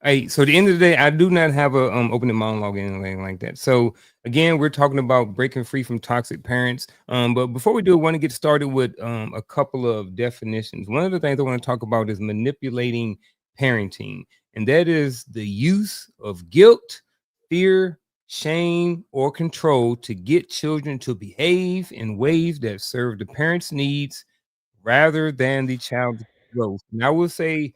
Hey, so at the end of the day, I do not have a opening monologue or anything like that. So again, we're talking about breaking free from toxic parents. But before we do, I want to get started with a couple of definitions. One of the things I want to talk about is manipulating parenting, and that is the use of guilt, fear, shame, or control to get children to behave in ways that serve the parents' needs rather than the child's growth. And I will say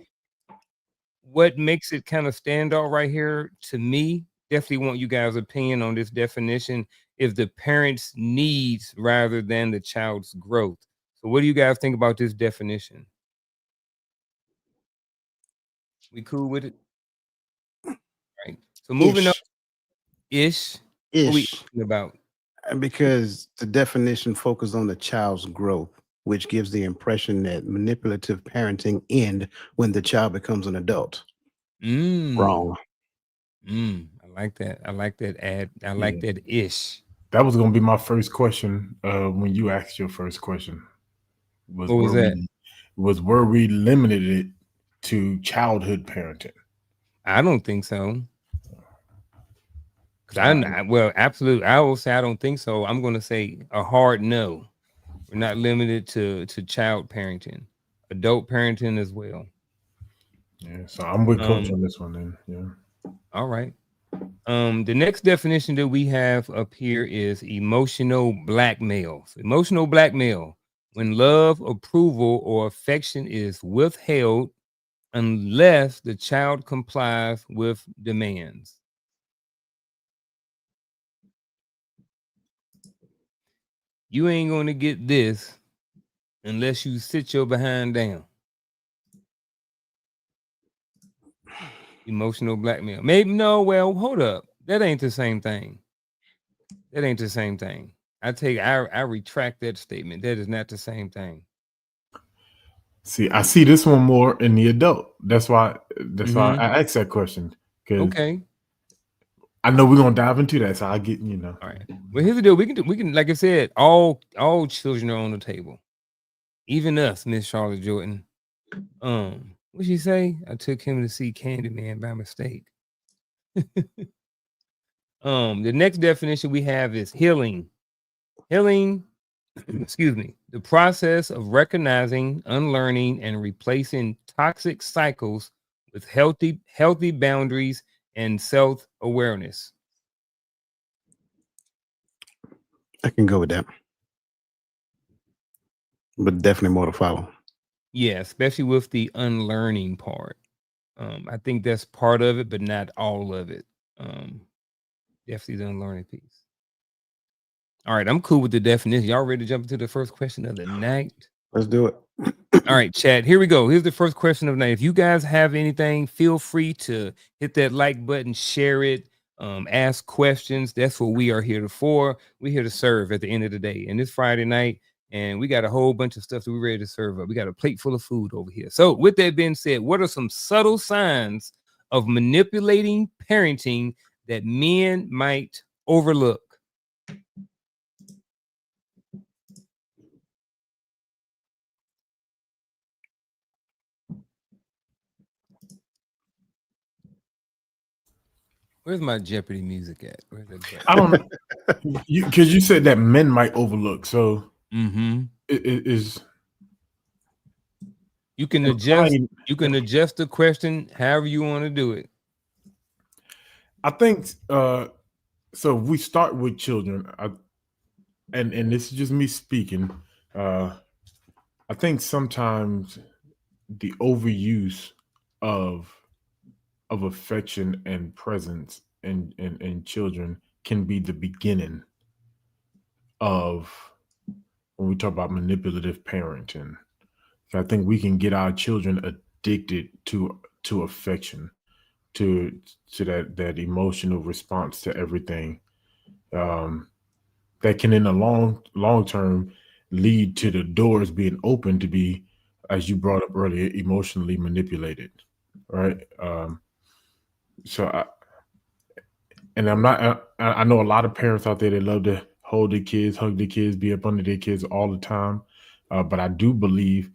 what makes it kind of stand out right here to me, definitely want you guys' opinion on this definition, is the parent's needs rather than the child's growth. So what do you guys think about this definition? We cool with it? Right. So moving up Ish, ish, what we ish, about? because the definition focuses on the child's growth, which gives the impression that manipulative parenting end when the child becomes an adult. Mm, Wrong. I like that. I like that ad. I like Yeah, that ish. that was gonna be my first question. When you asked your first question, was What was that? were we limited it to childhood parenting? I don't think so. Cause I, well, absolutely. I will say I don't think so. I'm gonna say a hard no. We're not limited to child parenting, adult parenting as well. yeah, so I'm with Coach Um, on this one. Then, yeah. all right. The next definition that we have up here is emotional blackmail. So emotional blackmail, when love, approval, or affection is withheld unless the child complies with demands. You ain't gonna get this unless you sit your behind down. Emotional blackmail. Maybe no, well, hold up. That ain't the same thing. That ain't the same thing. I retract that statement. That is not the same thing. See, I see this one more in the adult. That's why Hmm. I asked that question because Okay. I know we're gonna dive into that. So I get you know. All right. Well, here's the deal. We can like I said, all children are on the table. Even us, Miss Charlotte Jordan. What she say? I took him to see Candyman by mistake. The next definition we have is healing. Healing, excuse me, the process of recognizing, unlearning, and replacing toxic cycles with healthy boundaries and self-awareness. I can go with that, but definitely more to follow. Yeah, especially with the unlearning part. I think that's part of it, but not all of it. Definitely the unlearning piece. All right, I'm cool with the definition. Y'all ready to jump into the first question of the night? Let's do it. All right, chat. Here we go. Here's the first question of the night. If you guys have anything, feel free to hit that like button, share it, ask questions. That's what we are here for. We're here to serve at the end of the day. And it's Friday night, and we got a whole bunch of stuff that we're ready to serve up. We got a plate full of food over here. So, with that being said, what are some subtle signs of manipulating parenting that men might overlook? Where's my Jeopardy music at? Where's that I button? don't you because you said that men might overlook. So Mm-hmm. it is You can adjust. implying. You can adjust the question however you want to do it. I think so. If we start with children, and this is just me speaking. Uh, I think sometimes the overuse of affection and presence in children can be the beginning of when we talk about manipulative parenting. I think we can get our children addicted to affection, to that emotional response to everything. Um, that can in the long term lead to the doors being open to be, as you brought up earlier, emotionally manipulated, right? So and I'm not. I know a lot of parents out there that love to hold their kids, hug their kids, be up under their kids all the time. But I do believe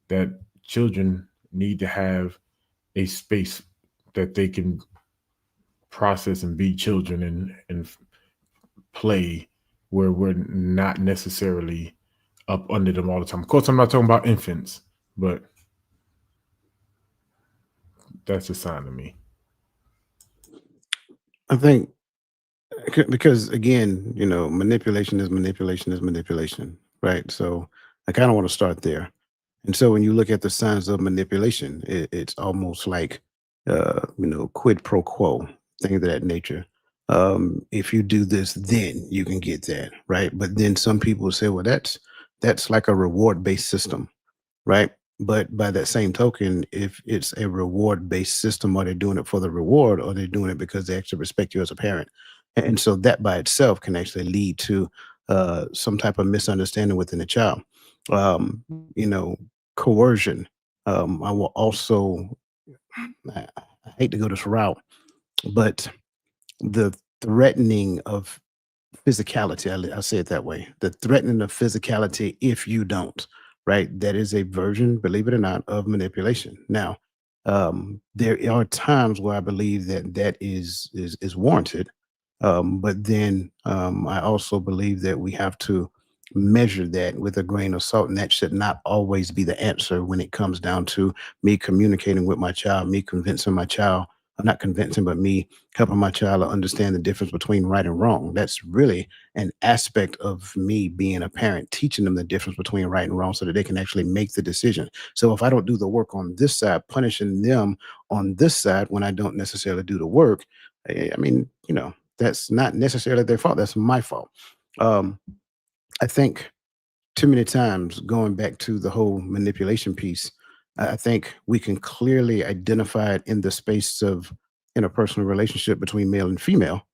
that children need to have a space that they can process and be children and play where we're not necessarily up under them all the time. Of course, I'm not talking about infants, but that's a sign to me. I think because again, manipulation is manipulation is manipulation, right? So I kind of want to start there. And so when you look at the signs of manipulation, it's almost like, quid pro quo, things of that nature. If you do this, then you can get that, right? But then some people say, well, that's like a reward based system, right? But by that same token, if it's a reward based system, are they doing it for the reward or are they doing it because they actually respect you as a parent? And so that by itself can actually lead to some type of misunderstanding within the child. Um, you know, Coercion. I will also, I hate to go this route, but the threatening of physicality, I'll say it that way, the threatening of physicality if you don't, right? That is a version, believe it or not, of manipulation. Now, there are times where I believe that that is warranted, but then I also believe that we have to measure that with a grain of salt, and that should not always be the answer when it comes down to me communicating with my child, me convincing my child, not convincing, but me helping my child to understand the difference between right and wrong. That's really an aspect of me being a parent, teaching them the difference between right and wrong so that they can actually make the decision. So if I don't do the work on this side, punishing them on this side when I don't necessarily do the work, I mean, that's not necessarily their fault. That's my fault. Um, I think too many times going back to the whole manipulation piece, I think we can clearly identify it in the space of interpersonal relationship between male and female,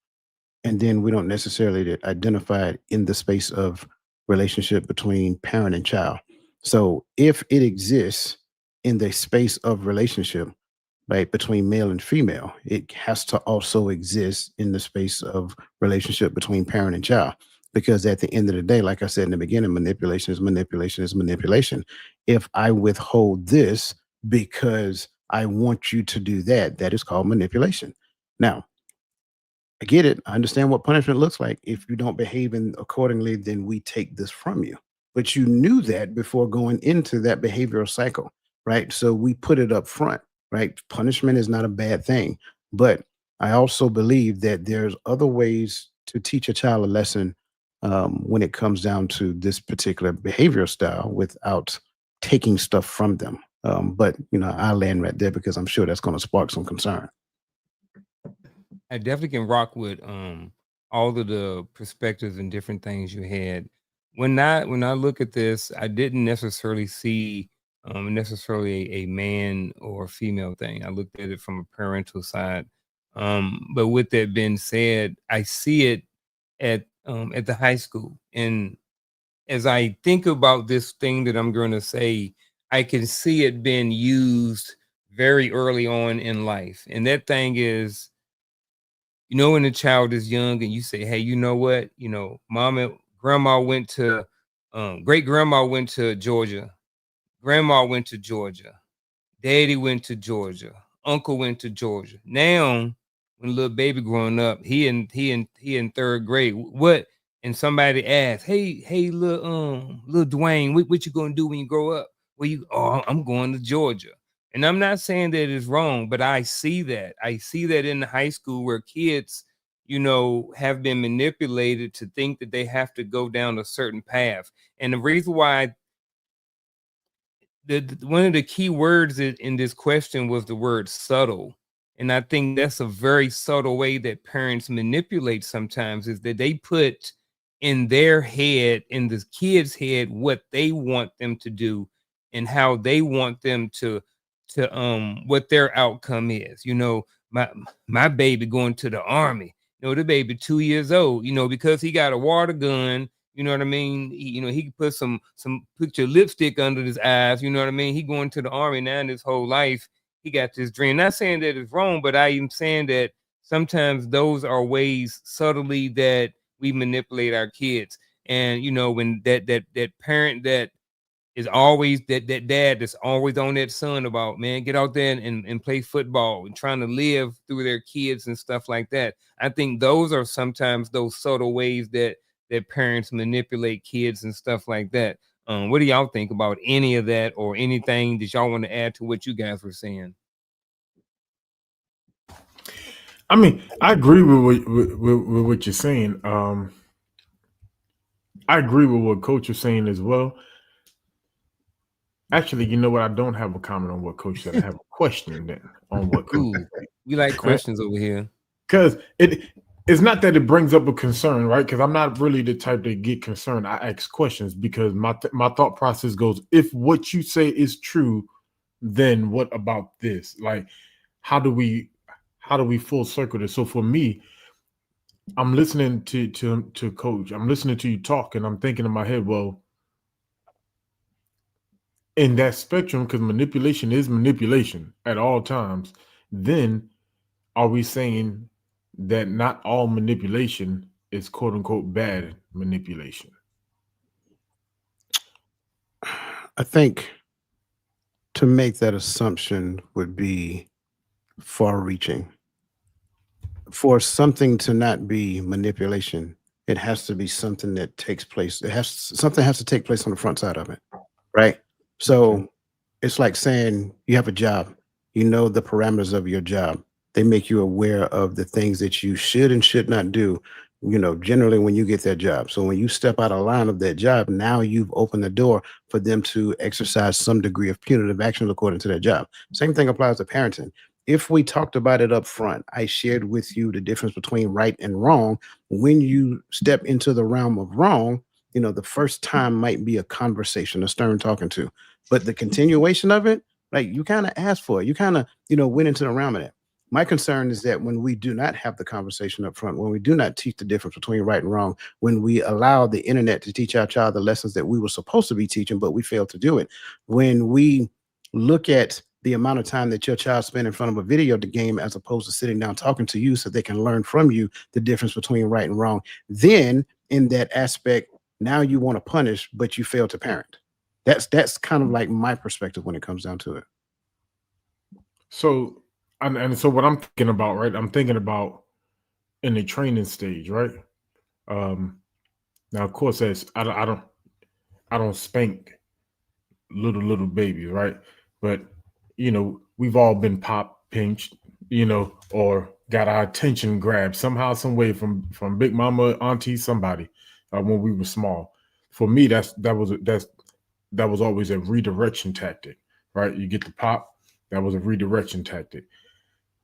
and then we don't necessarily identify it in the space of relationship between parent and child. So if it exists in the space of relationship, right, between male and female, it has to also exist in the space of relationship between parent and child. Because at the end of the day, like I said in the beginning, manipulation is manipulation is manipulation. If I withhold this because I want you to do that, that is called manipulation. Now, I get it. I understand what punishment looks like. If you don't behave in accordingly, then we take this from you. But you knew that before going into that behavioral cycle, right? So we put it up front, right? Punishment is not a bad thing. But I also believe that there's other ways to teach a child a lesson when it comes down to this particular behavioral style without taking stuff from them. But I land right there because I'm sure that's going to spark some concern. I definitely can rock with all of the perspectives and different things you had. When I look at this, I didn't necessarily see necessarily a man or female thing. I looked at it from a parental side. But with that being said, I see it at the high school. And as I think about this thing that I'm going to say, I can see it being used very early on in life. And that thing is, when a child is young and you say, hey, you know what? Grandma went to, great grandma went to Georgia. Grandma went to Georgia. Daddy went to Georgia. Uncle went to Georgia. Now, when little baby growing up, he in third grade. What? And somebody asked, hey, little Dwayne, what you gonna do when you grow up? I'm going to Georgia. And I'm not saying that it's wrong, but I see that. I see that in the high school where kids, have been manipulated to think that they have to go down a certain path. And the reason why one of the key words in this question was the word subtle. And I think that's a very subtle way that parents manipulate sometimes, is that they put in their head, in the kid's head, what they want them to do and how they want them to what their outcome is. My baby going to the army. The baby 2 years old, because he got a water gun. You know what I mean? He could put your lipstick under his eyes. You know what I mean? He going to the army now, in his whole life, he got this dream. Not saying that it's wrong, but I am saying that sometimes those are ways subtly that we manipulate our kids. And when that parent that is always that dad that's always on that son about, man, get out there and play football and trying to live through their kids and stuff like that. I think those are sometimes those subtle ways that parents manipulate kids and stuff like that. What do y'all think about any of that, or anything that y'all want to add to what you guys were saying? I mean, I agree with what you're saying. I agree with what Coach is saying as well. Actually, you know what? I don't have a comment on what Coach said. I have a question then on what Coach Ooh, said. we like questions over here. Because it's not that it brings up a concern, right? Because I'm not really the type to get concerned. I ask questions because my thought process goes, if what you say is true, then what about this? Like, how do we full circle this? So for me, I'm listening to Coach. I'm listening to you talk, and I'm thinking in my head, well, in that spectrum, because manipulation is manipulation at all times, then are we saying that not all manipulation is quote unquote bad manipulation? I think to make that assumption would be far reaching. For something to not be manipulation, it has to be something that takes place. Something has to take place on the front side of it, right? So it's like saying you have a job, you know the parameters of your job. They make you aware of the things that you should and should not do, generally when you get that job. So when you step out of line of that job, now you've opened the door for them to exercise some degree of punitive action according to that job. Same thing applies to parenting. If we talked about it up front, I shared with you the difference between right and wrong. When you step into the realm of wrong, the first time might be a conversation, a stern talking to, but the continuation of it, like you kind of asked for it, you kind of, went into the realm of it. My concern is that when we do not have the conversation up front, when we do not teach the difference between right and wrong, when we allow the internet to teach our child the lessons that we were supposed to be teaching, but we fail to do it, when we look at the amount of time that your child spent in front of a video game as opposed to sitting down talking to you so they can learn from you the difference between right and wrong, then in that aspect, now you want to punish, but you fail to parent. That's kind of like my perspective when it comes down to it. So, and so what I'm thinking about, right? I'm thinking about in the training stage, right? Now, of course, as I don't spank little babies, right? But we've all been pop pinched, or got our attention grabbed somehow, some way from big mama, auntie, somebody when we were small. For me, that was always a redirection tactic, right? You get the pop, that was a redirection tactic.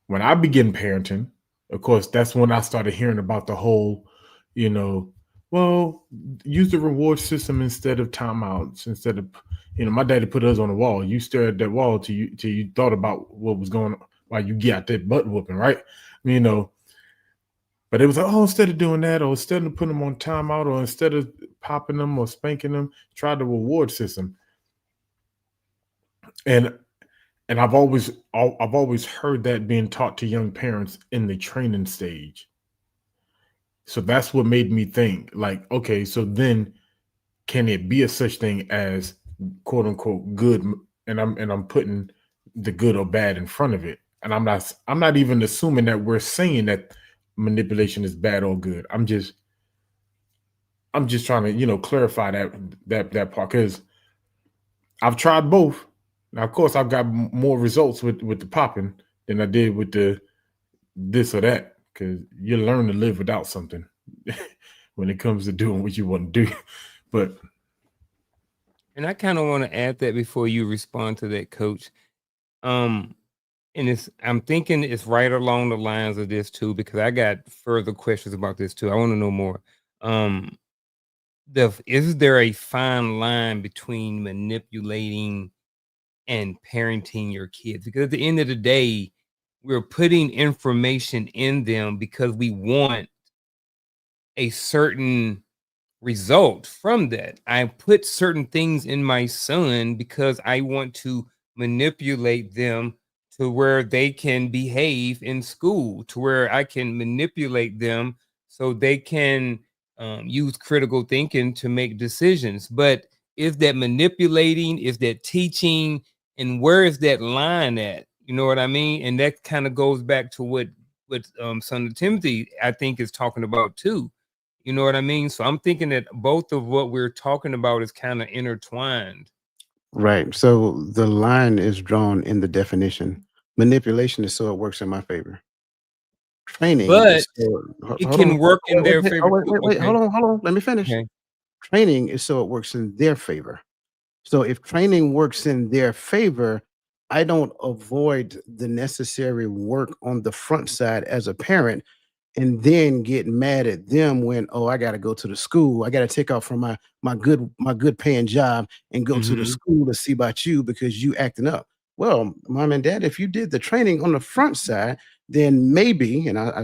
When I began parenting, of course, that's when I started hearing about the whole, well, use the reward system instead of timeouts, instead of, my daddy put us on the wall. You stared at that wall till you thought about what was going on while you get that butt whooping, right? But it was like, oh, instead of doing that, or instead of putting them on timeout, or instead of popping them or spanking them, try the reward system. And I've always heard that being taught to young parents in the training stage. So that's what made me think, like, okay, so then can it be a such thing as quote unquote good? And I'm putting the good or bad in front of it. And I'm not even assuming that we're saying that manipulation is bad or good. I'm just trying to, clarify that part, because I've tried both. Now, of course, I've got more results with the popping than I did with the this or that, because you learn to live without something when it comes to doing what you want to do. But And I kind of want to add that before you respond to that, Coach. And I'm thinking it's right along the lines of this too, because I got further questions about this too. I want to know more. Is there a fine line between manipulating and parenting your kids? Because at the end of the day, we're putting information in them because we want a certain result from that. I put certain things in my son because I want to manipulate them to where they can behave in school, to where I can manipulate them so they can use critical thinking to make decisions. But is that manipulating? Is that teaching? And where is that line at? You know what I mean? And that kind of goes back to what son of Timothy, I think, is talking about too. You know what I mean? So I'm thinking that both of what we're talking about is kind of intertwined. Right. So the line is drawn in the definition. Manipulation is so it works in my favor. Training But is so, it hold on. can work in their Wait, favor. wait. Okay. Hold on. Let me finish. Okay. Training is so it works in their favor. So if training works in their favor, I don't avoid the necessary work on the front side as a parent and then get mad at them when, oh, I got to go to the school. I got to take off from my good paying job and go to the Mhm. school to see about you because you acting up. Well, mom and dad, if you did the training on the front side, then maybe, and I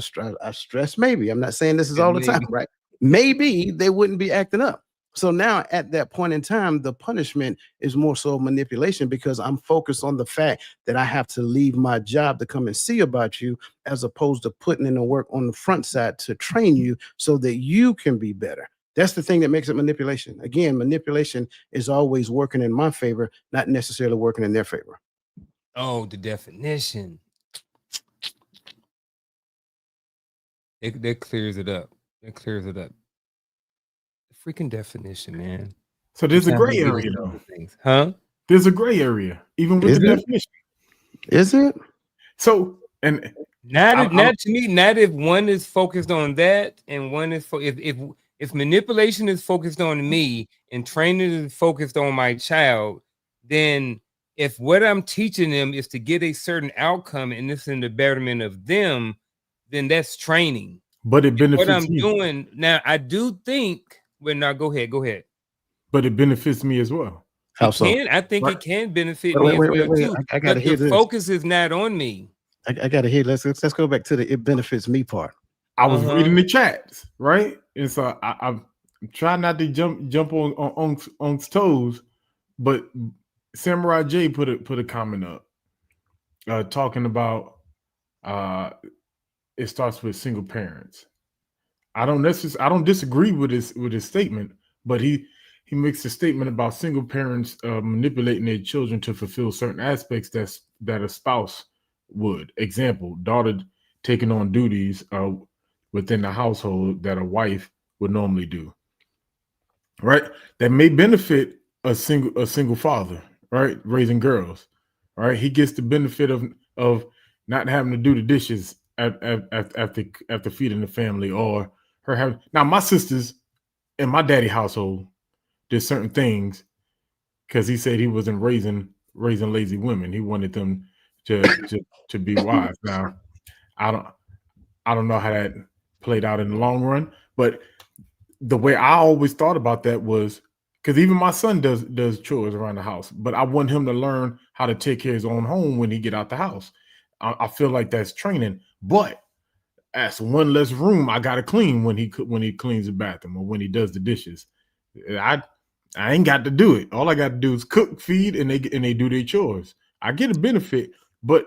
stress maybe, I'm not saying this is Yeah, all the time, maybe. right? Maybe they wouldn't be acting up. So now at that point in time, the punishment is more so manipulation because I'm focused on the fact that I have to leave my job to come and see about you, as opposed to putting in the work on the front side to train you so that you can be better. That's the thing that makes it manipulation. Again, manipulation is always working in my favor, not necessarily working in their favor. Oh, the definition. That clears it up. That clears it up. The freaking definition, man. So there's a Sometimes gray we get area into though. things. Huh? There's a gray area, even with Is the it? definition. Is it? So, and Not I'm- not to me, not if one is focused on that and one is if manipulation is focused on me and training is focused on my child, then if what I'm teaching them is to get a certain outcome and it's in the betterment of them, then that's training. but it What benefits I'm me. doing now, I do think. Well, now go ahead. But it benefits me as well. How It so? can. I think Right. it can benefit Wait, me wait, as wait, well wait. too. I gotta But hear the this. focus is not on me. I gotta hear. Let's go back to the it benefits me part. I was Uh-huh. reading the chats, right? And so I'm trying not to jump on toes, but Samurai J put a comment up talking about it starts with single parents. I don't disagree with his statement, but he makes a statement about single parents manipulating their children to fulfill certain aspects that a spouse would. Example: daughter taking on duties within the household that a wife would normally do. Right? That may benefit a single father, right? Raising girls, right? He gets the benefit of not having to do the dishes after feeding the family, or her having. Now, my sisters in my daddy household did certain things because he said he wasn't raising lazy women. He wanted them to be wives. Now, I don't know how that played out in the long run, but the way I always thought about that was because even my son does chores around the house, but I want him to learn how to take care of his own home when he get out the house. I feel like that's training, but that's one less room I gotta clean when he cleans the bathroom or when he does the dishes. I ain't got to do it. All I got to do is cook, feed, and they do their chores. I get a benefit, but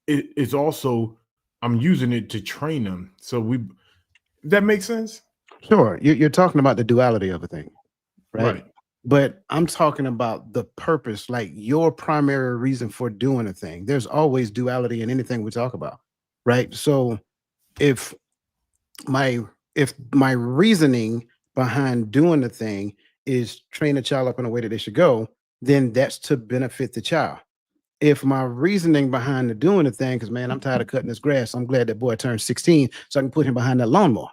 it's also I'm using it to train them. So that makes sense. Sure, you're talking about the duality of a thing, right? But I'm talking about the purpose, like your primary reason for doing a thing. There's always duality in anything we talk about, right? So if my reasoning behind doing the thing is train a child up in a way that they should go, then that's to benefit the child. If my reasoning behind the doing the thing, because man, I'm tired of cutting this grass. I'm glad that boy turned 16 so I can put him behind that lawnmower.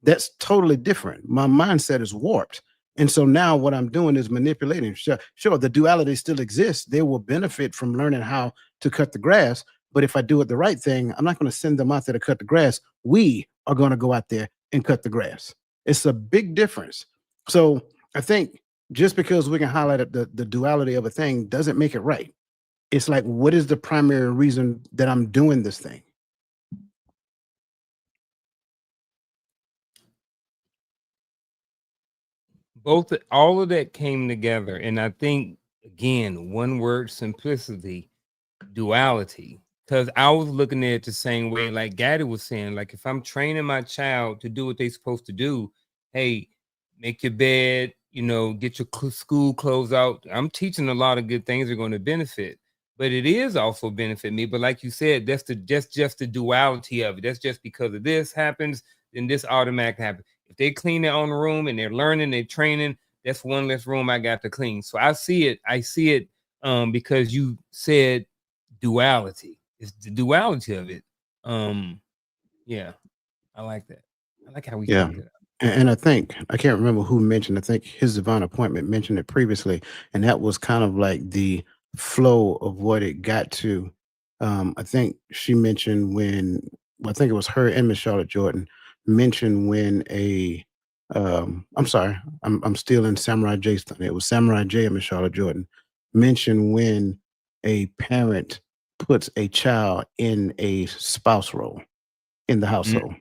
That's totally different. My mindset is warped. And so now what I'm doing is manipulating. Sure, the duality still exists. They will benefit from learning how to cut the grass. But if I do it the right thing, I'm not going to send them out there to cut the grass. We are going to go out there and cut the grass. It's a big difference. So I think just because we can highlight the duality of a thing doesn't make it right. It's like, what is the primary reason that I'm doing this thing? All of that came together, and I think again, one word: simplicity, duality. Because I was looking at it the same way, like Gaddy was saying, like if I'm training my child to do what they're supposed to do, hey, make your bed, get your school clothes out. I'm teaching a lot of good things that are going to benefit, but it is also benefit me. But like you said, that's just the duality of it. That's just because of this happens, then this automatically happens. If they clean their own room and they're learning, they're training, that's one less room I got to clean. So I see it because you said duality. It's the duality of it. Yeah, I like that. I like how we Yeah. talked it out. And I think, I can't remember who mentioned, I think His Divine Appointment mentioned it previously, and that was kind of like the flow of what it got to. I think she mentioned I think it was her and Miss Charlotte Jordan mentioned when I'm sorry, I'm still in Samurai Jay's thunder. It was Samurai Jay and Miss Charlotte Jordan mentioned when a parent puts a child in a spouse role in the household.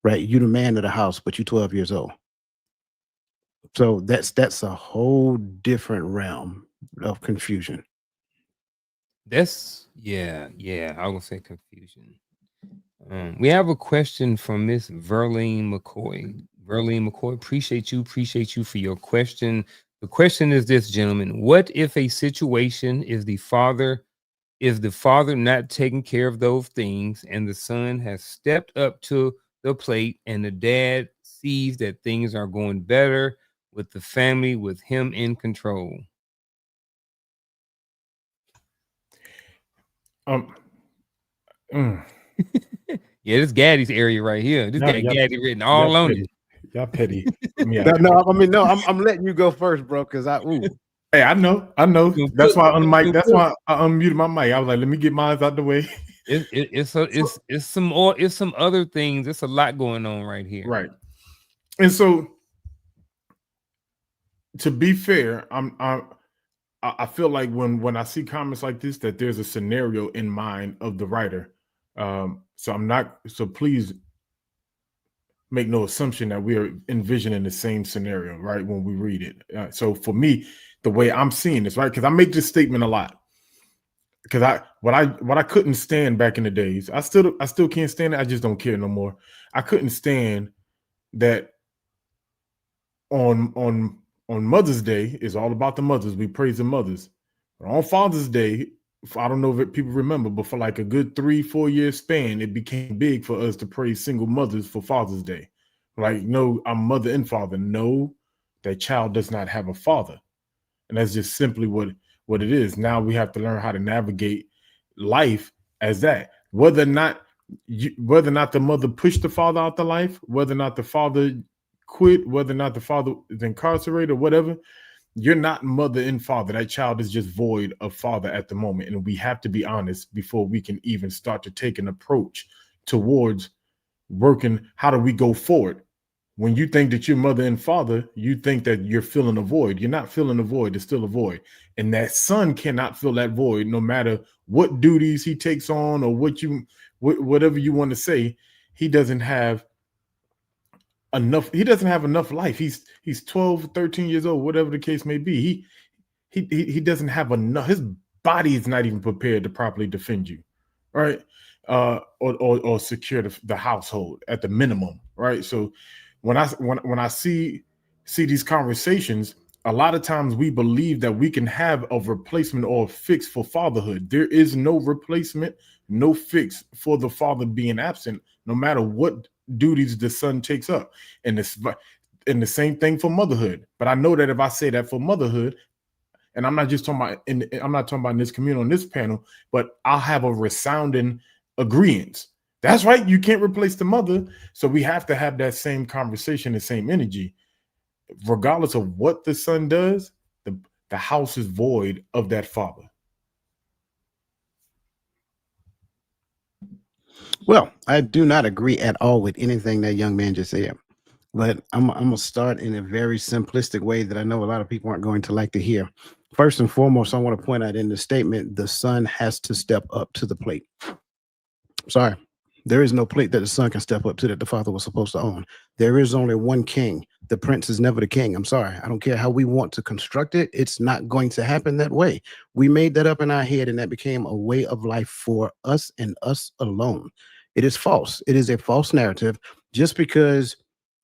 Right, you the man of the house, but you 12 years old. So that's a whole different realm of confusion. That's I would say confusion. We have a question from Miss Verlene McCoy. Verlene McCoy, appreciate you for your question. The question is this, gentlemen: what if a situation is the father not taking care of those things, and the son has stepped up to the plate, and the dad sees that things are going better with the family with him in control? Yeah, this Gaddy's area right here. This got Gaddy written all on it. Y'all petty. No, I'm letting you go first, bro, because Hey, I know. That's why I unmuted my mic. I was like, let me get mine out the way. It's some other things. It's a lot going on right here. Right. And so, to be fair, I feel like when I see comments like this, that there's a scenario in mind of the writer. So please make no assumption that we are envisioning the same scenario, right, when we read it. So for me, the way I'm seeing this, right, because I make this statement a lot, because what I couldn't stand back in the days, I still can't stand it. I just don't care no more. I couldn't stand that on Mother's Day is all about the mothers. We praise the mothers. But on Father's Day, I don't know if people remember, but for like a good 3-4 year span, it became big for us to praise single mothers for Father's Day. Like, no, I'm mother and father. No, that child does not have a father. And that's just simply what it is. Now we have to learn how to navigate life as that. Whether or not the mother pushed the father out the life, whether or not the father quit, whether or not the father is incarcerated or whatever, you're not mother and father. That child is just void of father at the moment. And we have to be honest before we can even start to take an approach towards working. How do we go forward? When you think that you're mother and father, you think that you're filling a void. You're not filling a void. There's still a void. And that son cannot fill that void, no matter what duties he takes on or whatever you want to say. He doesn't have enough life. He's 12, 13 years old, whatever the case may be. He doesn't have enough. His body is not even prepared to properly defend you, right? Or secure the household at the minimum, right? So when I see these conversations, a lot of times we believe that we can have a replacement or a fix for fatherhood. There is no replacement, no fix for the father being absent, no matter what duties the son takes up. And the same thing for motherhood. But I know that if I say that for motherhood, and I'm not just talking about I'm not talking about in this community on this panel, but I'll have a resounding agreement. That's right, you can't replace the mother. So we have to have that same conversation, the same energy. Regardless of what the son does, the house is void of that father. Well, I do not agree at all with anything that young man just said. But I'm going to start in a very simplistic way that I know a lot of people aren't going to like to hear. First and foremost, I want to point out in the statement, the son has to step up to the plate. Sorry, there is no plate that the son can step up to that the father was supposed to own. There is only one king. The prince is never the king. I'm sorry. I don't care how we want to construct it. It's not going to happen that way. We made that up in our head, and that became a way of life for us and us alone. It is false. It is a false narrative. Just because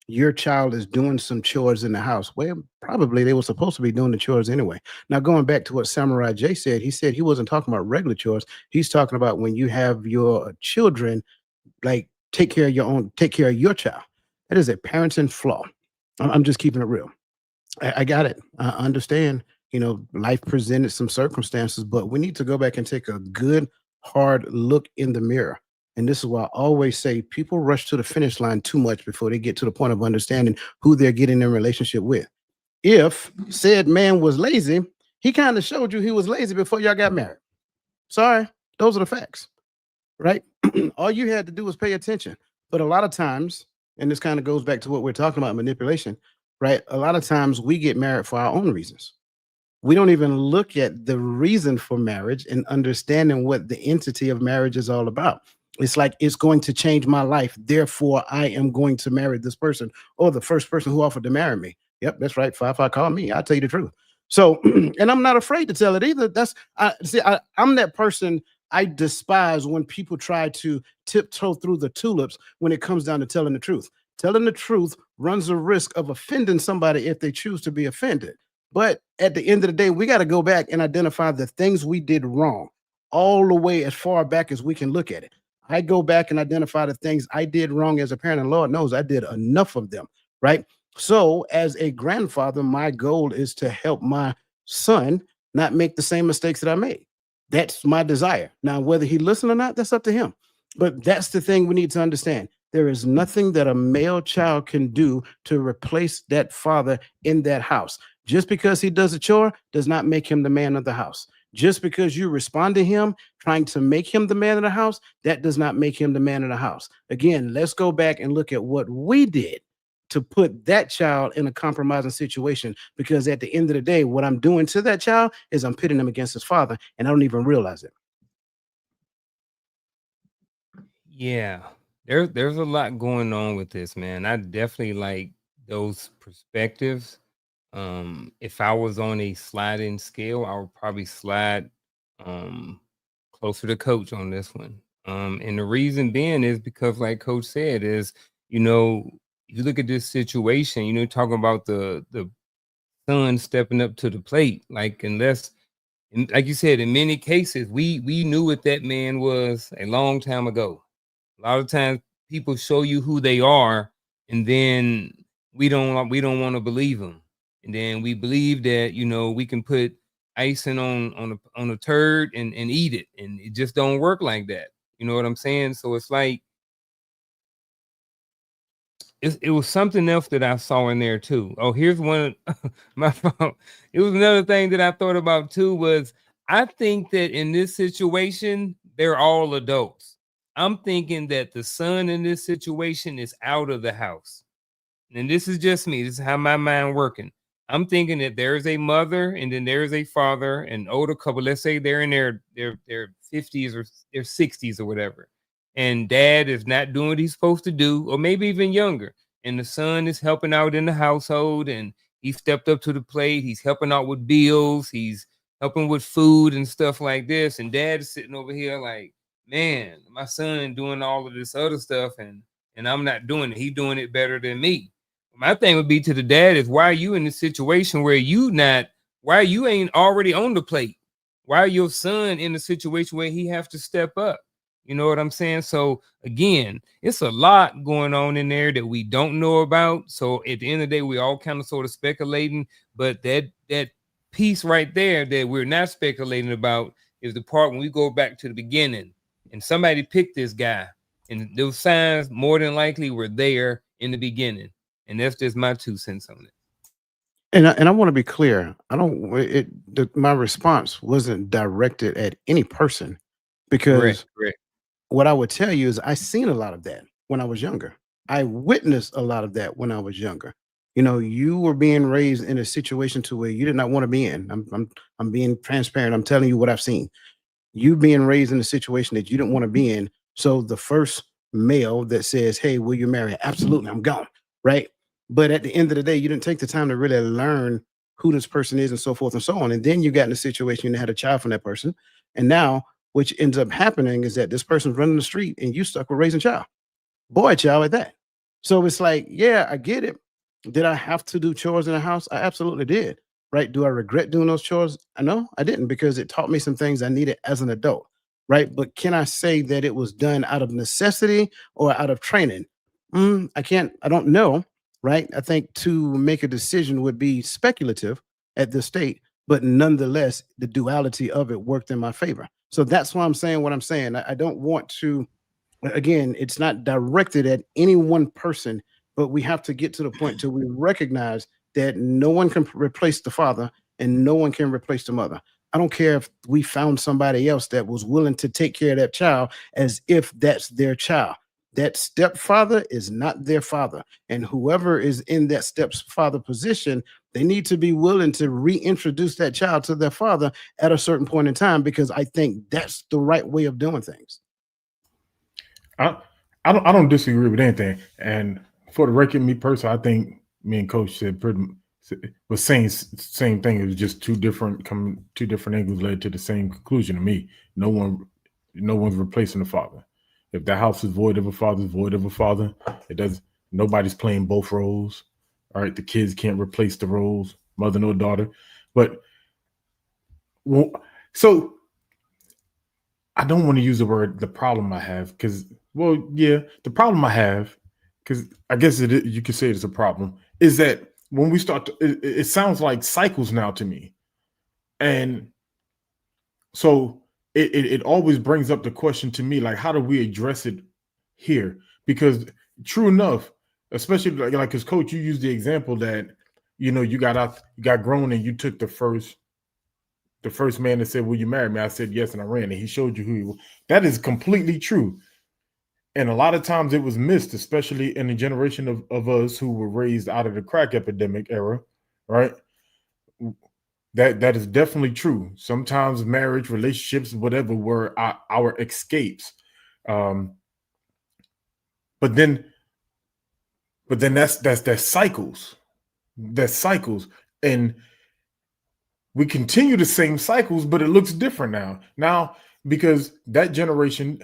your child is doing some chores in the house. Well, probably they were supposed to be doing the chores anyway. Now, going back to what Samurai Jay said, he said he wasn't talking about regular chores. He's talking about when you have your children, like take care of your child. That is a parenting flaw. I'm just keeping it real. I got it. I understand, life presented some circumstances, but we need to go back and take a good, hard look in the mirror. And this is why I always say people rush to the finish line too much before they get to the point of understanding who they're getting in relationship with. If said man was lazy, he kind of showed you he was lazy before y'all got married. Sorry, those are the facts, right? All you had to do was pay attention. But a lot of times, and this kind of goes back to what we're talking about, manipulation, right? A lot of times we get married for our own reasons. We don't even look at the reason for marriage and understanding what the entity of marriage is all about. It's like it's going to change my life. Therefore, I am going to marry this person or the first person who offered to marry me. Yep, that's right. Fi call me. I'll tell you the truth. So, and I'm not afraid to tell it either. I'm that person. I despise when people try to tiptoe through the tulips when it comes down to telling the truth. Telling the truth runs the risk of offending somebody if they choose to be offended. But at the end of the day, we got to go back and identify the things we did wrong all the way as far back as we can look at it. I go back and identify the things I did wrong as a parent, and Lord knows I did enough of them, right? So as a grandfather, my goal is to help my son not make the same mistakes that I made. That's my desire. Now, whether he listens or not, that's up to him. But that's the thing we need to understand. There is nothing that a male child can do to replace that father in that house. Just because he does a chore does not make him the man of the house. Just because you respond to him trying to make him the man of the house, that does not make him the man of the house. Again, let's go back and look at what we did to put that child in a compromising situation, because at the end of the day, what I'm doing to that child is I'm pitting him against his father, and I don't even realize it. Yeah, there's a lot going on with this, man. I definitely like those perspectives. If I was on a sliding scale, I would probably slide closer to coach on this one. And the reason being is because, like Coach said, is you look at this situation, talking about the son stepping up to the plate, like like you said, in many cases, we knew what that man was a long time ago. A lot of times people show you who they are, and then we don't want to believe them. And then we believe that, we can put icing on a turd and eat it. And it just don't work like that. You know what I'm saying? So it's like, it was something else that I saw in there too. Oh, here's one. My fault. It was another thing that I thought about too, was I think that in this situation, they're all adults. I'm thinking that the son in this situation is out of the house. And this is just me. This is how my mind working. I'm thinking that there's a mother and then there's a father, an older couple. Let's say they're in their 50s or their 60s or whatever. And dad is not doing what he's supposed to do, or maybe even younger. And the son is helping out in the household, and he stepped up to the plate. He's helping out with bills. He's helping with food and stuff like this. And dad is sitting over here like, man, my son doing all of this other stuff, and I'm not doing it. He's doing it better than me. My thing would be to the dad is, why are you in this situation where why you ain't already on the plate? Why are your son in a situation where he have to step up? You know what I'm saying? So again, it's a lot going on in there that we don't know about. So at the end of the day, we all kind of sort of speculating, but that piece right there that we're not speculating about is the part when we go back to the beginning and somebody picked this guy, and those signs more than likely were there in the beginning. And that's just my 2 cents on it. And I want to be clear. My response wasn't directed at any person, because Correct. what I would tell you is I seen a lot of that when I was younger. I witnessed a lot of that when I was younger. You were being raised in a situation to where you did not want to be in. I'm being transparent. I'm telling you what I've seen. You being raised in a situation that you didn't want to be in. So the first male that says, "Hey, will you marry?" Absolutely, I'm gone. Right. But at the end of the day, you didn't take the time to really learn who this person is and so forth and so on. And then you got in a situation and had a child from that person. And now which ends up happening is that this person's running the street and you stuck with raising child, boy child at that. So it's like, yeah, I get it. Did I have to do chores in the house? I absolutely did. Right? Do I regret doing those chores? No, I didn't, because it taught me some things I needed as an adult. Right? But can I say that it was done out of necessity or out of training? I can't. I don't know. Right? I think to make a decision would be speculative at this state, but nonetheless, the duality of it worked in my favor. So that's why I'm saying what I'm saying. I don't want to, again, it's not directed at any one person, but we have to get to the point till we recognize that no one can replace the father and no one can replace the mother. I don't care if we found somebody else that was willing to take care of that child as if that's their child. That stepfather is not their father. And whoever is in that stepfather position, they need to be willing to reintroduce that child to their father at a certain point in time, because I think that's the right way of doing things. I don't disagree with anything. And for the record, me personally, I think me and Coach said was saying same thing. It was just two different angles led to the same conclusion. To me, no one's replacing the father. If the house is void of a father, it's void of a father. It does. Nobody's playing both roles. All right, the kids can't replace the roles, mother nor daughter. But so I don't want to use the word the problem I have, because, well, yeah, the problem I have, because I guess you could say it's a problem, is that when we start to, it sounds like cycles now to me. And so it always brings up the question to me, like, how do we address it here? Because true enough, especially like because Coach, you used the example that, you got grown and you took the first man that said, "Will you marry me?" I said yes, and I ran, and he showed you who he was. That is completely true. And a lot of times it was missed, especially in the generation of us who were raised out of the crack epidemic era, right? That is definitely true. Sometimes marriage, relationships, whatever, were our escapes. But then that's cycles. That's cycles. And we continue the same cycles, but it looks different now. Now, because that generation,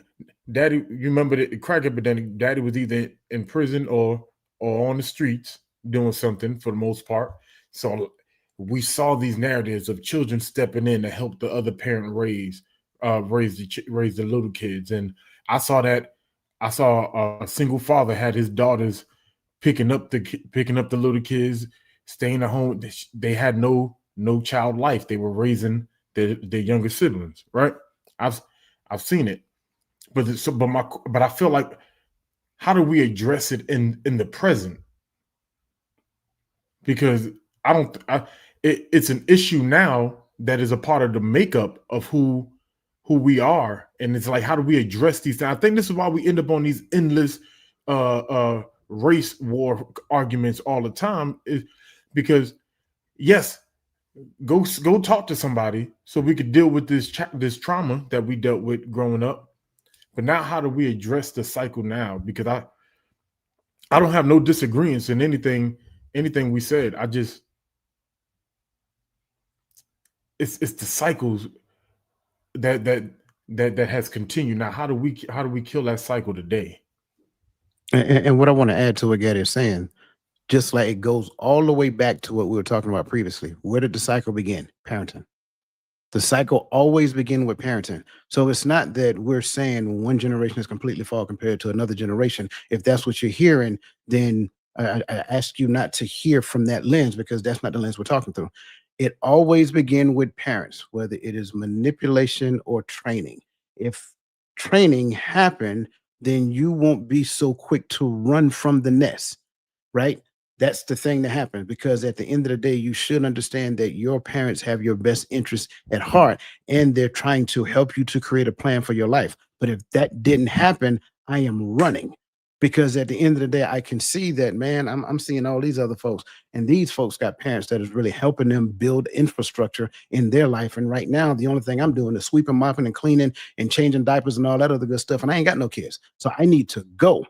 Daddy, you remember the crack epidemic, Daddy was either in prison or on the streets doing something for the most part. So we saw these narratives of children stepping in to help the other parent raise the little kids. And I saw a single father had his daughters picking up the little kids, staying at home. They had no child life. They were raising their younger siblings, right? I've seen it, but I feel like, how do we address it in the present? Because it's an issue now that is a part of the makeup of who we are, and it's like, how do we address these things? I think this is why we end up on these endless race war arguments all the time, is because, yes, go talk to somebody so we could deal with this trauma that we dealt with growing up. But now, how do we address the cycle now? Because I don't have no disagreements in anything we said. I just, it's the cycles that has continued. Now, how do we kill that cycle today? And what I want to add to what Gary is saying, just like it goes all the way back to what we were talking about previously. Where did the cycle begin? Parenting. The cycle always begins with parenting. So it's not that we're saying one generation is completely flawed compared to another generation. If that's what you're hearing, then I ask you not to hear from that lens, because that's not the lens we're talking through. It always begins with parents, whether it is manipulation or training. If training happened, then you won't be so quick to run from the nest, right? That's the thing that happens, because at the end of the day, you should understand that your parents have your best interests at heart, and they're trying to help you to create a plan for your life. But if that didn't happen, I am running, because at the end of the day, I can see that, man, I'm seeing all these other folks, and these folks got parents that is really helping them build infrastructure in their life. And right now, the only thing I'm doing is sweeping, mopping, and cleaning and changing diapers and all that other good stuff. And I ain't got no kids. So I need to go.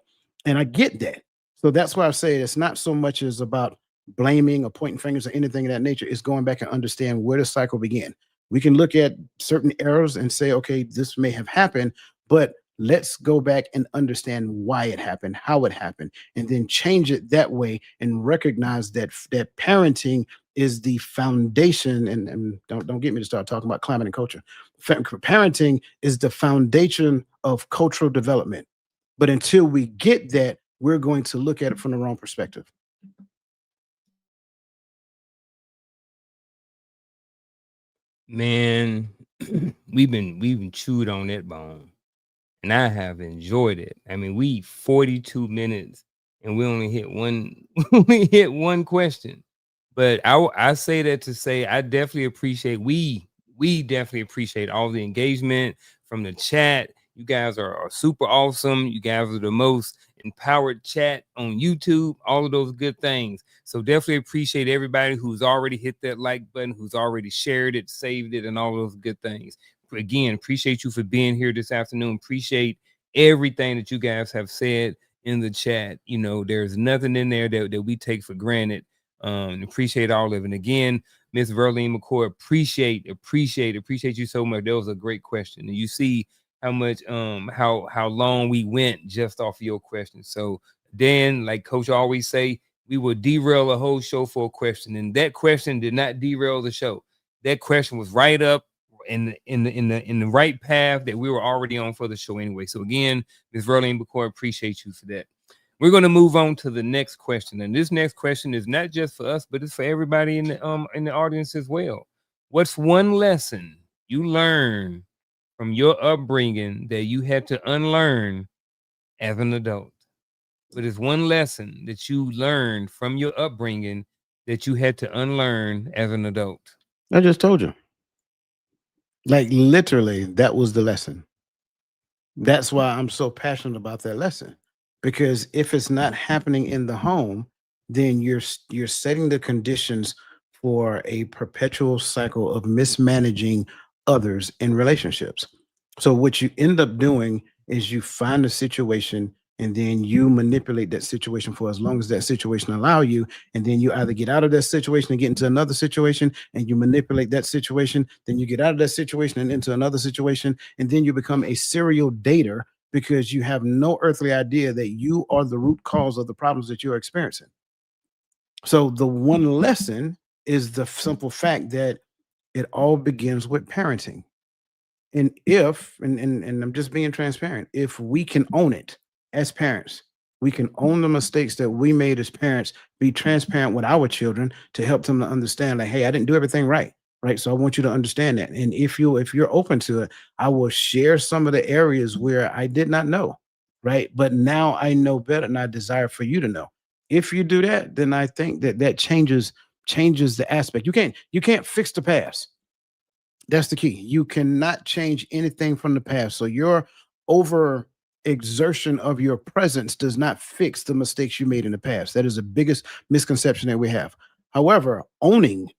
And I get that. So that's why I say it's not so much as about blaming or pointing fingers or anything of that nature. It's going back and understand where the cycle began. We can look at certain errors and say, okay, this may have happened, but Let's go back and understand why it happened, how it happened, and then change it that way and recognize that parenting is the foundation. And don't get me to start talking about climate and culture. Parenting is the foundation of cultural development. But until we get that, we're going to look at it from the wrong perspective. Man, we've been chewed on that bone, and I have enjoyed it. I mean, we 42 minutes and we only hit one we hit one question. But I say that to say I definitely appreciate we definitely appreciate all the engagement from the chat. You guys are super awesome. You guys are the most empowered chat on YouTube, all of those good things. So definitely appreciate everybody who's already hit that like button, who's already shared it, saved it, and all those good things. Again, appreciate you for being here this afternoon. Appreciate everything that you guys have said in the chat. You know, there's nothing in there that we take for granted. Appreciate all of it. And again, Miss Verlene McCoy, appreciate you so much. That was a great question. And you see how much how long we went just off of your question. So Dan, like Coach always say, we will derail a whole show for a question. And that question did not derail the show. That question was right up in the right path that we were already on for the show anyway. So again, Ms. Verlene McCoy, appreciate you for that. We're going to move on to the next question. And this next question is not just for us, but it's for everybody in the audience as well. What's one lesson you learned from your upbringing that you had to unlearn as an adult? What is one lesson that you learned from your upbringing that you had to unlearn as an adult? I just told you. Like literally, that was the lesson. That's why I'm so passionate about that lesson. Because if it's not happening in the home, then you're setting the conditions for a perpetual cycle of mismanaging others in relationships. So what you end up doing is you find a situation and then you manipulate that situation for as long as that situation allow you, and then you either get out of that situation and get into another situation, and you manipulate that situation, then you get out of that situation and into another situation, and then you become a serial dater because you have no earthly idea that you are the root cause of the problems that you're experiencing. So the one lesson is the simple fact that it all begins with parenting. And if, and I'm just being transparent, if we can own it as parents, we can own the mistakes that we made as parents, be transparent with our children to help them to understand, like, hey, I didn't do everything right. Right. So I want you to understand that. And if you're open to it, I will share some of the areas where I did not know. Right. But now I know better, and I desire for you to know. If you do that, then I think that changes the aspect. You can't fix the past. That's the key. You cannot change anything from the past. So your over exertion of your presence does not fix the mistakes you made in the past. That is the biggest misconception that we have. However, owning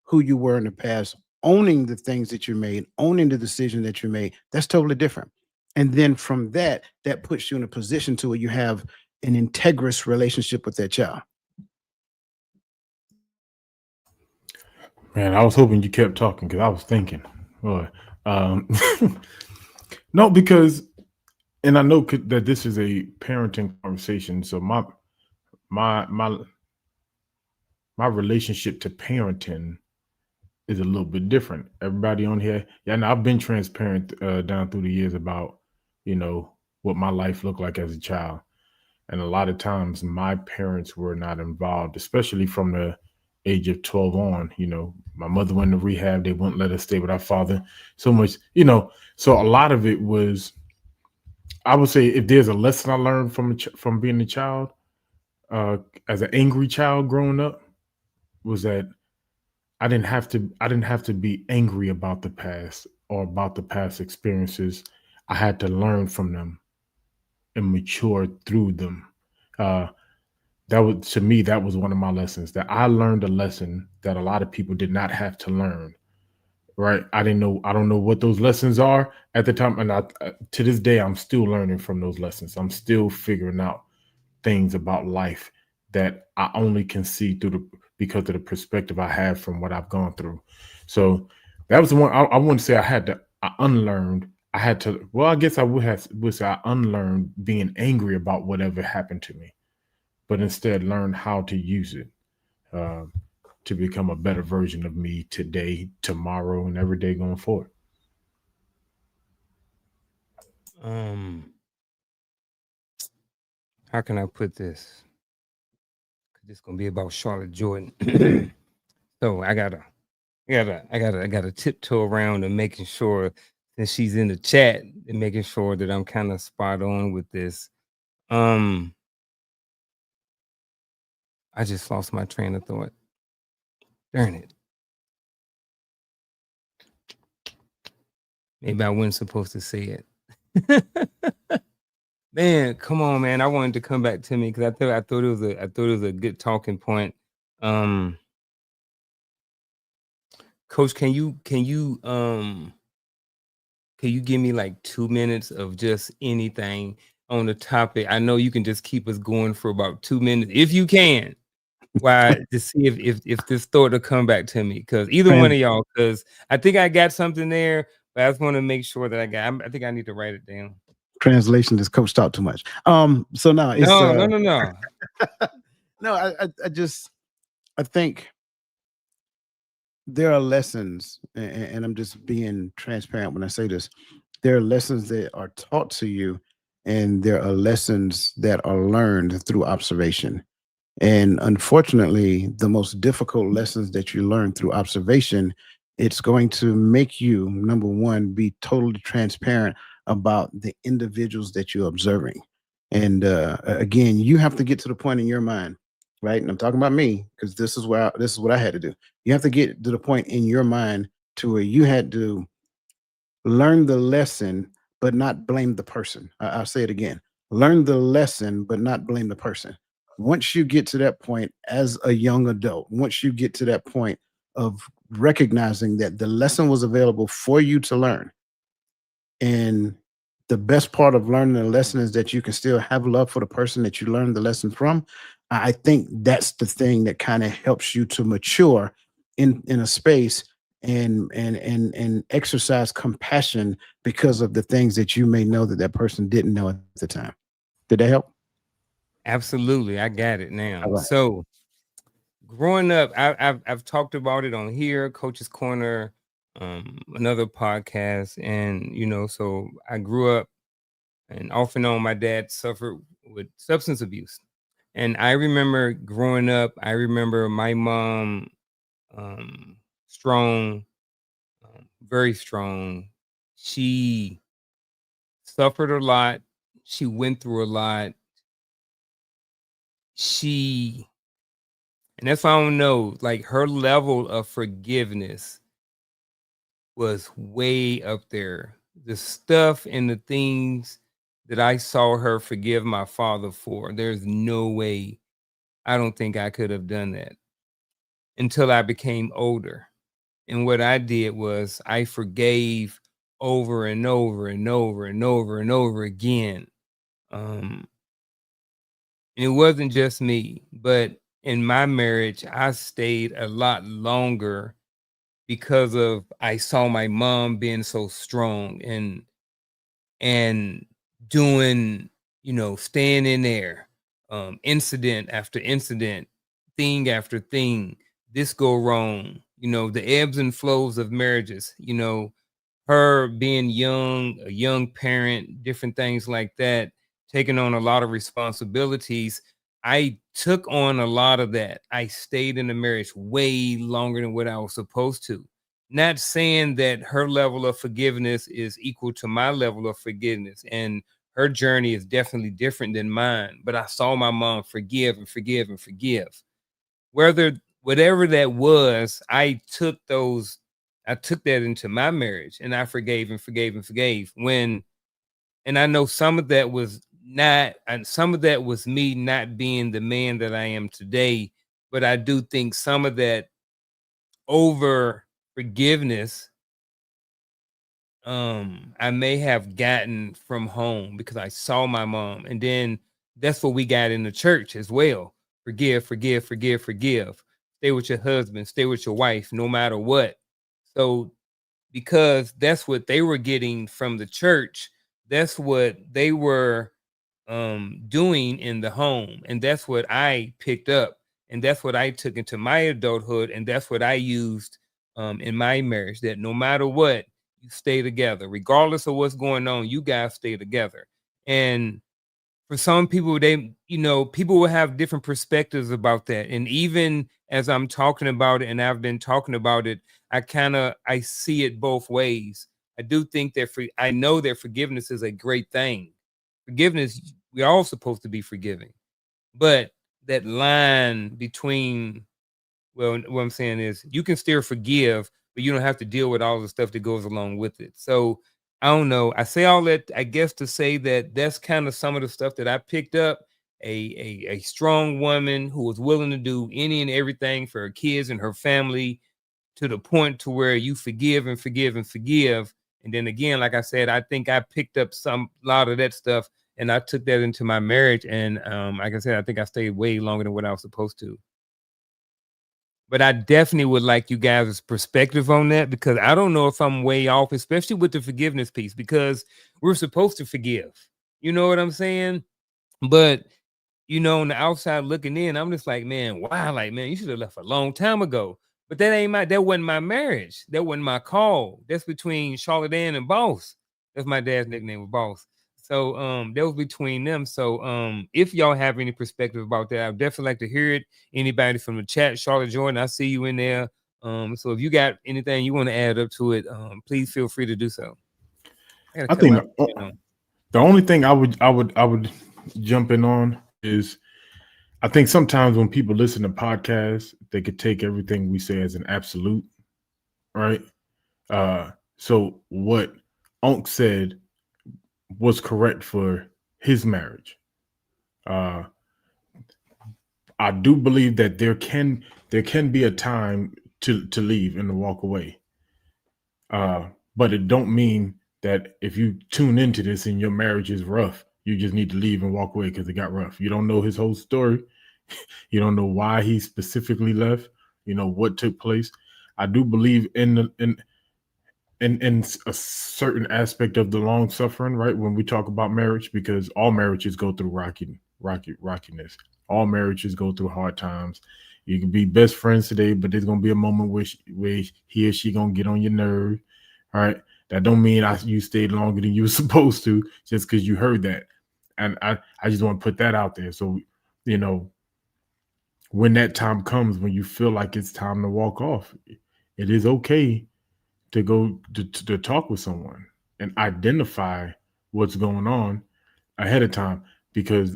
who you were in the past, owning the things that you made, owning the decision that you made, that's totally different. And then from that puts you in a position to where you have an integrous relationship with that child. Man, I was hoping you kept talking because I was thinking, boy. No, because, and I know that this is a parenting conversation. So my relationship to parenting is a little bit different. Everybody on here, yeah, and I've been transparent down through the years about, what my life looked like as a child. And a lot of times my parents were not involved, especially from the age of 12 on. My mother went to rehab. They wouldn't let us stay with our father so much, so a lot of it was, I would say, if there's a lesson I learned from being a child, as an angry child growing up, was that I didn't have to be angry about the past or about the past experiences. I had to learn from them and mature through them. To me, that was one of my lessons, that I learned a lesson that a lot of people did not have to learn. Right. I don't know what those lessons are at the time. And to this day, I'm still learning from those lessons. I'm still figuring out things about life that I only can see because of the perspective I have from what I've gone through. So that was the one I wouldn't say I unlearned. I had to, well, I guess I would say I unlearned being angry about whatever happened to me, but instead learn how to use it uh, to become a better version of me today, tomorrow, and every day going forward. How can I put this? This gonna be about Charlotte Jordan. So I gotta tiptoe around and making sure that she's in the chat and making sure that I'm kind of spot on with this. I just lost my train of thought. Darn it. Maybe I wasn't supposed to say it. Man, come on, man. I wanted to come back to me because I thought it was a good talking point. Coach, can you give me like 2 minutes of just anything on the topic? I know you can just keep us going for about 2 minutes if you can. Why, to see if this thought will come back to me, because either one of y'all, because I think I got something there, but I just want to make sure that I think I need to write it down. Translation is coach talk too much. So now it's No. no, I think there are lessons, and I'm just being transparent when I say this. There are lessons that are taught to you, and there are lessons that are learned through observation. And unfortunately, the most difficult lessons that you learn through observation, it's going to make you, number one, be totally transparent about the individuals that you're observing. And again, you have to get to the point in your mind, right? And I'm talking about me, because this is what I had to do. You have to get to the point in your mind to where you had to learn the lesson, but not blame the person. I'll say it again. Learn the lesson, but not blame the person. Once you get to that point as a young adult, once you get to that point of recognizing that the lesson was available for you to learn, and the best part of learning the lesson is that you can still have love for the person that you learned the lesson from. I think that's the thing that kind of helps you to mature in a space and exercise compassion because of the things that you may know that person didn't know at the time. Did that help? Absolutely, I got it now. All right. So, growing up, I've talked about it on here, Coach's Corner, another podcast, and so I grew up, and off and on, my dad suffered with substance abuse, and I remember growing up. I remember my mom, strong, very strong. She suffered a lot. She went through a lot. And that's why I don't know, like, her level of forgiveness was way up there. The stuff and the things that I saw her forgive my father for, there's no way, I don't think I could have done that until I became older. And what I did was I forgave over and over and over and over and over again. And it wasn't just me, but in my marriage, I stayed a lot longer because of I saw my mom being so strong and doing, staying in there, incident after incident, thing after thing, this go wrong, the ebbs and flows of marriages, her being young, a young parent, different things like that, taking on a lot of responsibilities. I took on a lot of that. I stayed in the marriage way longer than what I was supposed to. Not saying that her level of forgiveness is equal to my level of forgiveness, and her journey is definitely different than mine, but I saw my mom forgive and forgive and forgive. Whatever that was, I took that into my marriage, and I forgave and forgave and forgave. And I know some of that was me not being the man that I am today, but I do think some of that over forgiveness, I may have gotten from home because I saw my mom, and then that's what we got in the church as well. Forgive, forgive, forgive, forgive. Stay with your husband, stay with your wife, no matter what. So because that's what they were getting from the church. That's what they were doing in the home, and that's what I picked up, and that's what I took into my adulthood, and that's what I used in my marriage, that no matter what, you stay together regardless of what's going on. You guys stay together. And for some people, people will have different perspectives about that. And even as I'm talking about it, and I've been talking about it, I see it both ways. I do think that I know that forgiveness is a great thing. Forgiveness, we're all supposed to be forgiving, but that line between, well, what I'm saying is you can still forgive, but you don't have to deal with all the stuff that goes along with it. So I don't know. I say all that, I guess, to say that that's kind of some of the stuff that I picked up. A strong woman who was willing to do any and everything for her kids and her family, to the point to where you forgive and forgive and forgive. And then again, like I said, I think I picked up a lot of that stuff, and I took that into my marriage. And like I said, I think I stayed way longer than what I was supposed to. But I definitely would like you guys' perspective on that, because I don't know if I'm way off, especially with the forgiveness piece, because we're supposed to forgive. You know what I'm saying? But, on the outside looking in, I'm just like, man, wow, like, man, you should have left a long time ago. But that wasn't my marriage. That wasn't my call. That's between Charlotte Ann and Boss. That's my dad's nickname, was Boss. So that was between them. So if y'all have any perspective about that, I'd definitely like to hear it. Anybody from the chat, Charlotte Jordan, I see you in there. So if you got anything you want to add up to it, please feel free to do so. I think the only thing I would jump in on is, I think sometimes when people listen to podcasts, they could take everything we say as an absolute, right? So what Unc said was correct for his marriage. I do believe that there can be a time to leave and to walk away. But it don't mean that if you tune into this and your marriage is rough, you just need to leave and walk away because it got rough. You don't know his whole story. You don't know why he specifically left, what took place. I do believe in a certain aspect of the long suffering, right? When we talk about marriage, because all marriages go through rockiness. All marriages go through hard times. You can be best friends today, but there's gonna be a moment where he or she gonna get on your nerve. All right. That don't mean you stayed longer than you were supposed to just because you heard that. And I just want to put that out there. So, when that time comes, when you feel like it's time to walk off, it is okay to go to talk with someone and identify what's going on ahead of time. Because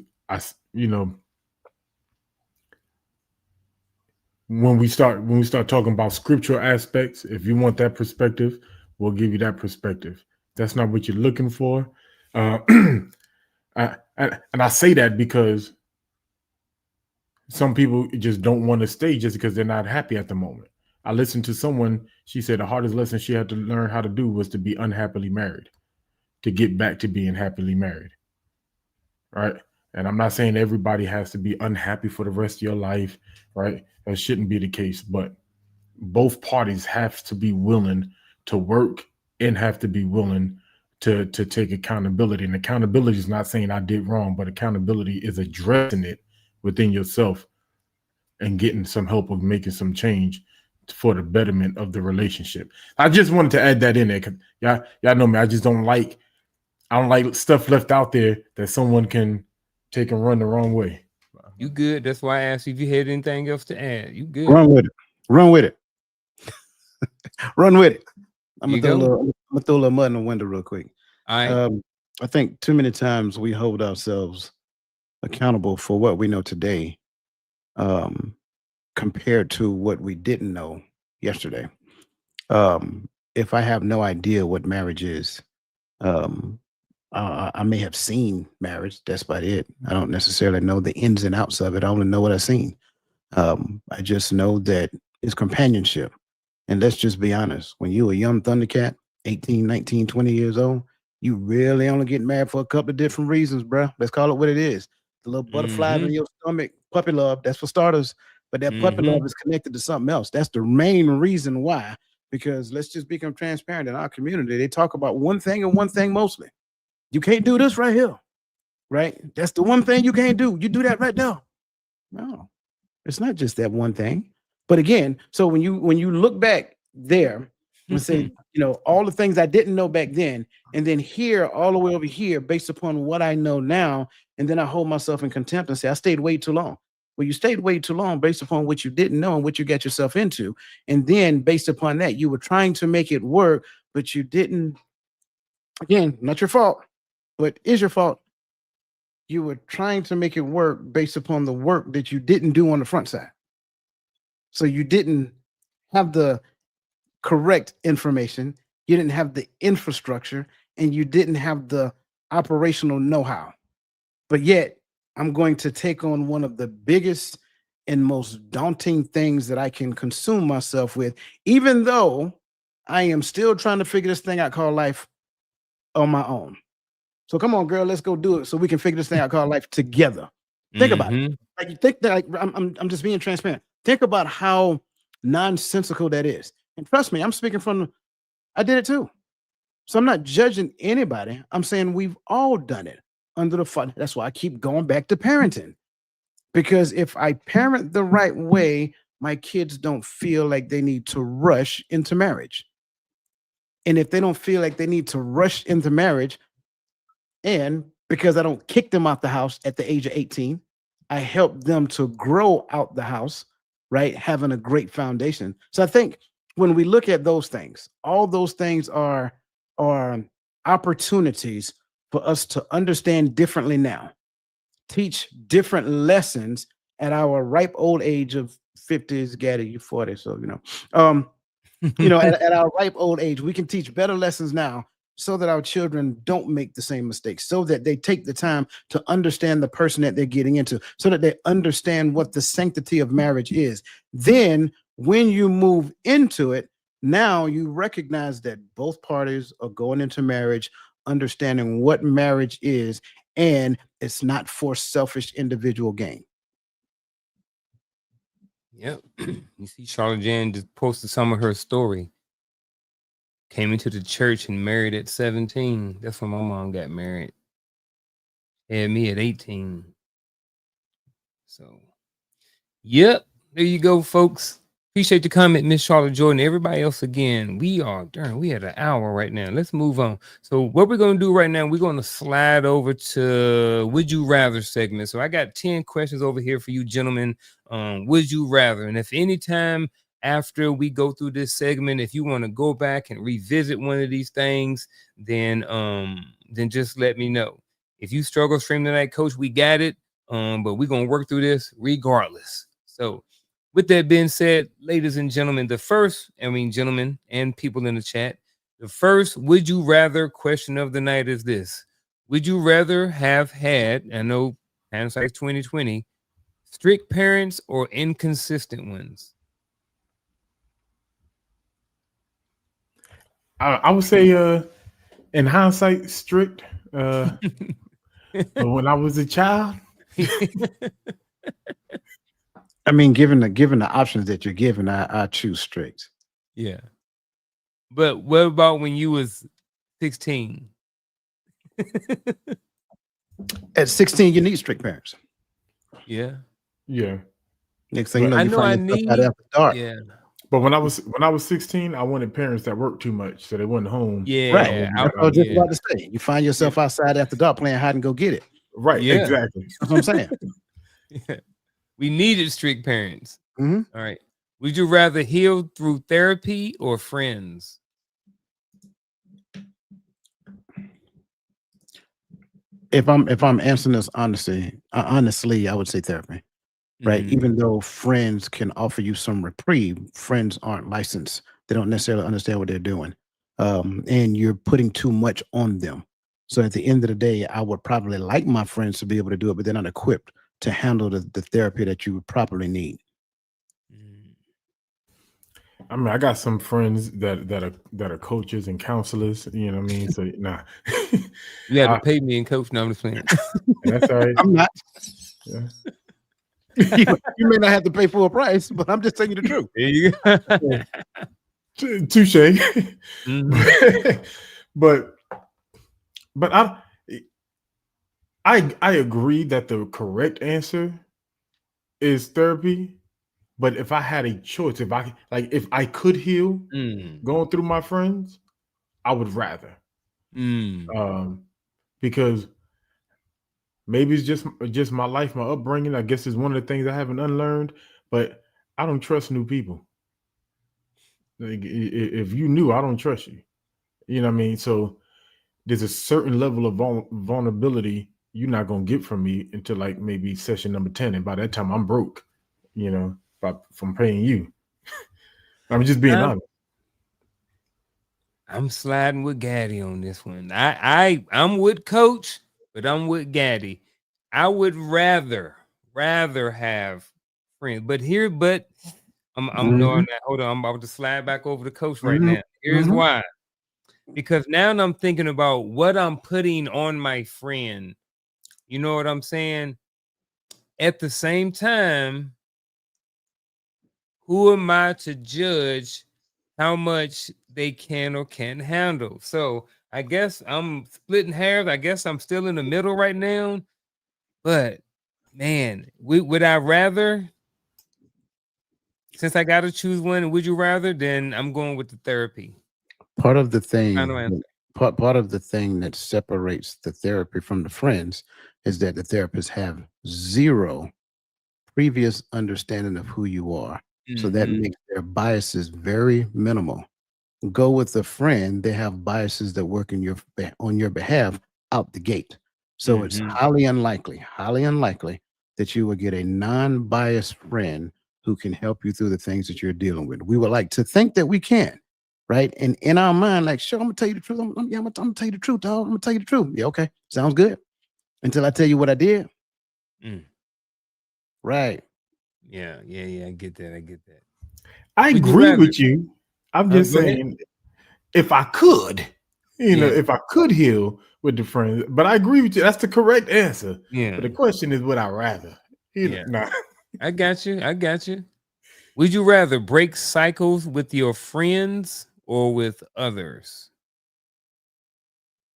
when we start talking about scriptural aspects, if you want that perspective, we'll give you that perspective. That's not what you're looking for. And I say that because some people just don't want to stay just because they're not happy at the moment. I listened to someone, she said the hardest lesson she had to learn how to do was to be unhappily married, to get back to being happily married. Right? And I'm not saying everybody has to be unhappy for the rest of your life, right? That shouldn't be the case, but both parties have to be willing to work and have to be willing to take accountability. And accountability is not saying I did wrong, but accountability is addressing it within yourself and getting some help with making some change for the betterment of the relationship. I just wanted to add that in there, because y'all know me. I don't like stuff left out there that someone can take and run the wrong way. You good? That's why I asked you if you had anything else to add. You good? Run with it. Run with it. Run with it. I'm gonna throw a little mud in the window real quick. All right. I think too many times we hold ourselves accountable for what we know today, compared to what we didn't know yesterday. If I have no idea what marriage is, I may have seen marriage. That's about it. I don't necessarily know the ins and outs of it. I only know what I've seen. I just know that it's companionship. And let's just be honest. When you're a young Thundercat, 18, 19, 20 years old, you really only get married for a couple of different reasons, bro. Let's call it what it is. The little butterflies in your stomach, puppy love, that's for starters. But that puppy love is connected to something else. That's the main reason why because let's just become transparent. In our community, they talk about one thing and one thing mostly. You can't do this right here, right? That's the one thing you can't do. You do that right now. No, it's not just that one thing. But again, so when you look back there and say, all the things I didn't know back then, and then here all the way over here based upon what I know now, and then I hold myself in contempt and say I stayed way too long. Well, you stayed way too long based upon what you didn't know and what you got yourself into. And then based upon that, you were trying to make it work, but you didn't. Again, not your fault, but is your fault. You were trying to make it work based upon the work that you didn't do on the front side. So you didn't have the correct information, you didn't have the infrastructure, and you didn't have the operational know-how. But yet, I'm going to take on one of the biggest and most daunting things that I can consume myself with, even though I am still trying to figure this thing out called life on my own. So come on, girl, let's go do it so we can figure this thing out called life together. Think about it. Like you think that I'm just being transparent. Think about how nonsensical that is. And trust me, I'm speaking I did it too. So I'm not judging anybody. I'm saying we've all done it under the fun. That's why I keep going back to parenting. Because if I parent the right way, my kids don't feel like they need to rush into marriage. And if they don't feel like they need to rush into marriage, and because I don't kick them out the house at the age of 18, I help them to grow out the house, right? Having a great foundation. So I think when we look at those things, all those things are opportunities for us to understand differently now, teach different lessons at our ripe old age of 50s, Gaddy, you 40, so at our ripe old age, we can teach better lessons now so that our children don't make the same mistakes, so that they take the time to understand the person that they're getting into, so that they understand what the sanctity of marriage is. Then when you move into it, now you recognize that both parties are going into marriage, understanding what marriage is, and it's not for selfish individual gain. Yep. You see, Charlotte Jan just posted some of her story. Came into the church and married at 17. That's when my mom got married. Had me at 18. So, yep. There you go, folks. Appreciate the comment, Miss Charlotte Jordan. Everybody else, again, we had an hour right now. Let's move on. So what we're going to do right now, we're going to slide over to Would You Rather segment. So I got 10 questions over here for you gentlemen. Would you rather? And if any time after we go through this segment, if you want to go back and revisit one of these things, then just let me know. If you struggle stream tonight, coach, we got it. But we're going to work through this regardless. So with that being said, ladies and gentlemen, gentlemen and people in the chat, the first would you rather question of the night is this. Would you rather have had, I know hindsight's 2020, strict parents or inconsistent ones? I would say in hindsight, strict. But when I was a child, I mean, given the options that you're given, I choose strict. Yeah. But what about when you was 16? At 16, you need strict parents. Yeah. Yeah. Next thing you know, you find yourself out after dark. Yeah. But when I was 16, I wanted parents that worked too much, so they wasn't home. Yeah. Right. I was just about to say, you find yourself outside after dark playing hide and go get it. Right. Yeah. Exactly. That's what I'm saying. Yeah. We needed strict parents. Mhm. All right. Would you rather heal through therapy or friends? If I'm answering this honestly, I would say therapy. Right. Mhm. Even though friends can offer you some reprieve, friends aren't licensed. They don't necessarily understand what they're doing. And you're putting too much on them. So at the end of the day, I would probably like my friends to be able to do it, but they're not equipped to handle the therapy that you would properly need. I mean, I got some friends that are coaches and counselors. You know what I mean? So nah. You have to pay me and coach. No, I'm just playing. That's all right. I'm not. Yeah. You may not have to pay full price, but I'm just telling you the truth. There you go. Touche. Mhm. but I agree that the correct answer is therapy. But if I had a choice, if I could heal Mm. going through my friends, I would rather. Mm. Because maybe it's just my life, my upbringing. I guess is one of the things I haven't unlearned. But I don't trust new people. Like, if you knew, I don't trust you. You know what I mean? So there's a certain level of vulnerability you're not gonna get from me until like maybe session number 10, and by that time I'm broke. You know, from paying you. I'm just being honest. I'm sliding with Gaddy on this one. I'm with Coach, but I'm with Gaddy. I would rather have friends, but I'm knowing that. Hold on, I'm about to slide back over to Coach right Mhm, now. Here's mhm. why. Because now I'm thinking about what I'm putting on my friend. You know what I'm saying? At the same time, who am I to judge how much they can or can't handle? So I guess I'm splitting hairs. I guess I'm still in the middle right now. But man, would I rather, since I gotta choose one, would you rather, then I'm going with the therapy. Part of the Final thing, answer. part of the thing that separates the therapy from the friends is that the therapists have zero previous understanding of who you are. So that Mhm. makes their biases very minimal. Go with a friend, they have biases that work in on your behalf out the gate. So it's Mhm. highly unlikely that you will get a non-biased friend who can help you through the things that you're dealing with. We would like to think that we can, right? And in our mind, like, sure, I'm gonna tell you the truth. I'm gonna tell you the truth, dog. I'm gonna tell you the truth. Yeah, okay, sounds good. Until I tell you what I did, Mm. right? Yeah, I get that. I get that. I Would you agree rather? with you. I'm just Go ahead. saying, if I could, Yeah, if I could heal with the friends, but I agree with you. That's the correct answer. yeah, But the question is, would I rather? yeah. Nah. I got you. I got you. Would you rather break cycles with your friends or with others?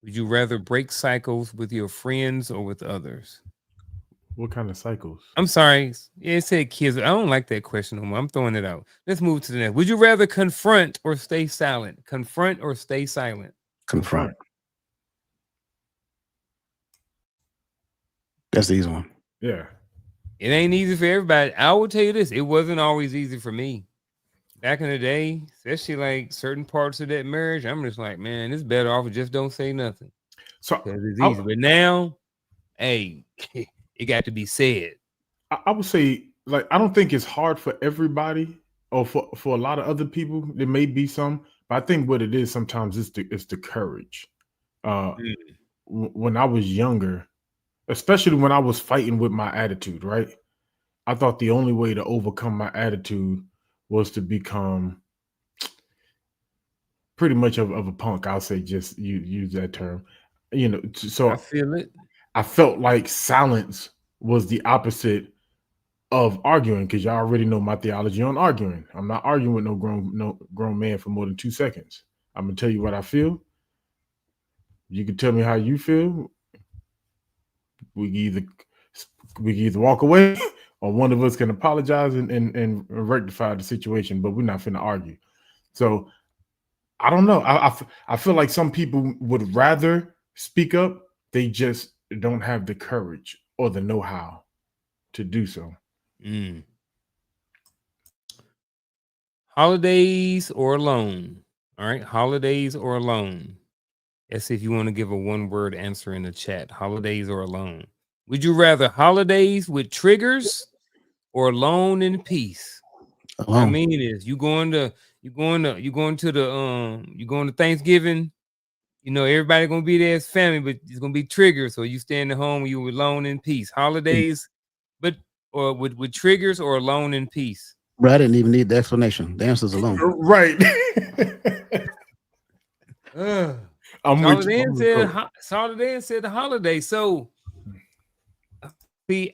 Would you rather break cycles with your friends or with others? What kind of cycles? I'm sorry. Yeah, it said kids. I don't like that question no more. I'm throwing it out. Let's move to the next. Would you rather confront or stay silent? Confront or stay silent? Confront. Confront. That's the easy one. Yeah. It ain't easy for everybody. I will tell you this. It wasn't always easy for me. Back in the day, especially like certain parts of that marriage, I'm just like, man, it's better off if just don't say nothing. So Because it's I, easy. But now, hey, it got to be said. I would say, like, I don't think it's hard for everybody, or for a lot of other people. There may be some, but I think what it is sometimes is the courage. Uh, Mm. when I was younger, especially when I was fighting with my attitude, right? I thought the only way to overcome my attitude was to become pretty much of a punk. I'll say, just use that term. I So feel it. I felt like silence was the opposite of arguing, because y'all already know my theology on arguing. I'm not arguing with no grown man for more than 2 seconds. I'm gonna tell you what I feel. You can tell me how you feel. We can either walk away, or one of us can apologize and rectify the situation. But we're not finna argue. So I don't know. I feel like some people would rather speak up. They just don't have the courage or the know-how to do so. Mm. Holidays or alone? All right. Holidays or alone? Let's see if you want to give a one-word answer in the chat. Holidays or alone? Would you rather holidays with triggers or alone in peace? What I Alone. mean is you going to Thanksgiving, everybody gonna be there as family, but it's gonna be triggers. So you staying at home, you alone in peace. Holidays, but or with triggers or alone in peace. Bro, I didn't even need the explanation. The answer's alone. Right. Ugh. I'm with you. Solidan said Solidan said the holiday. So see,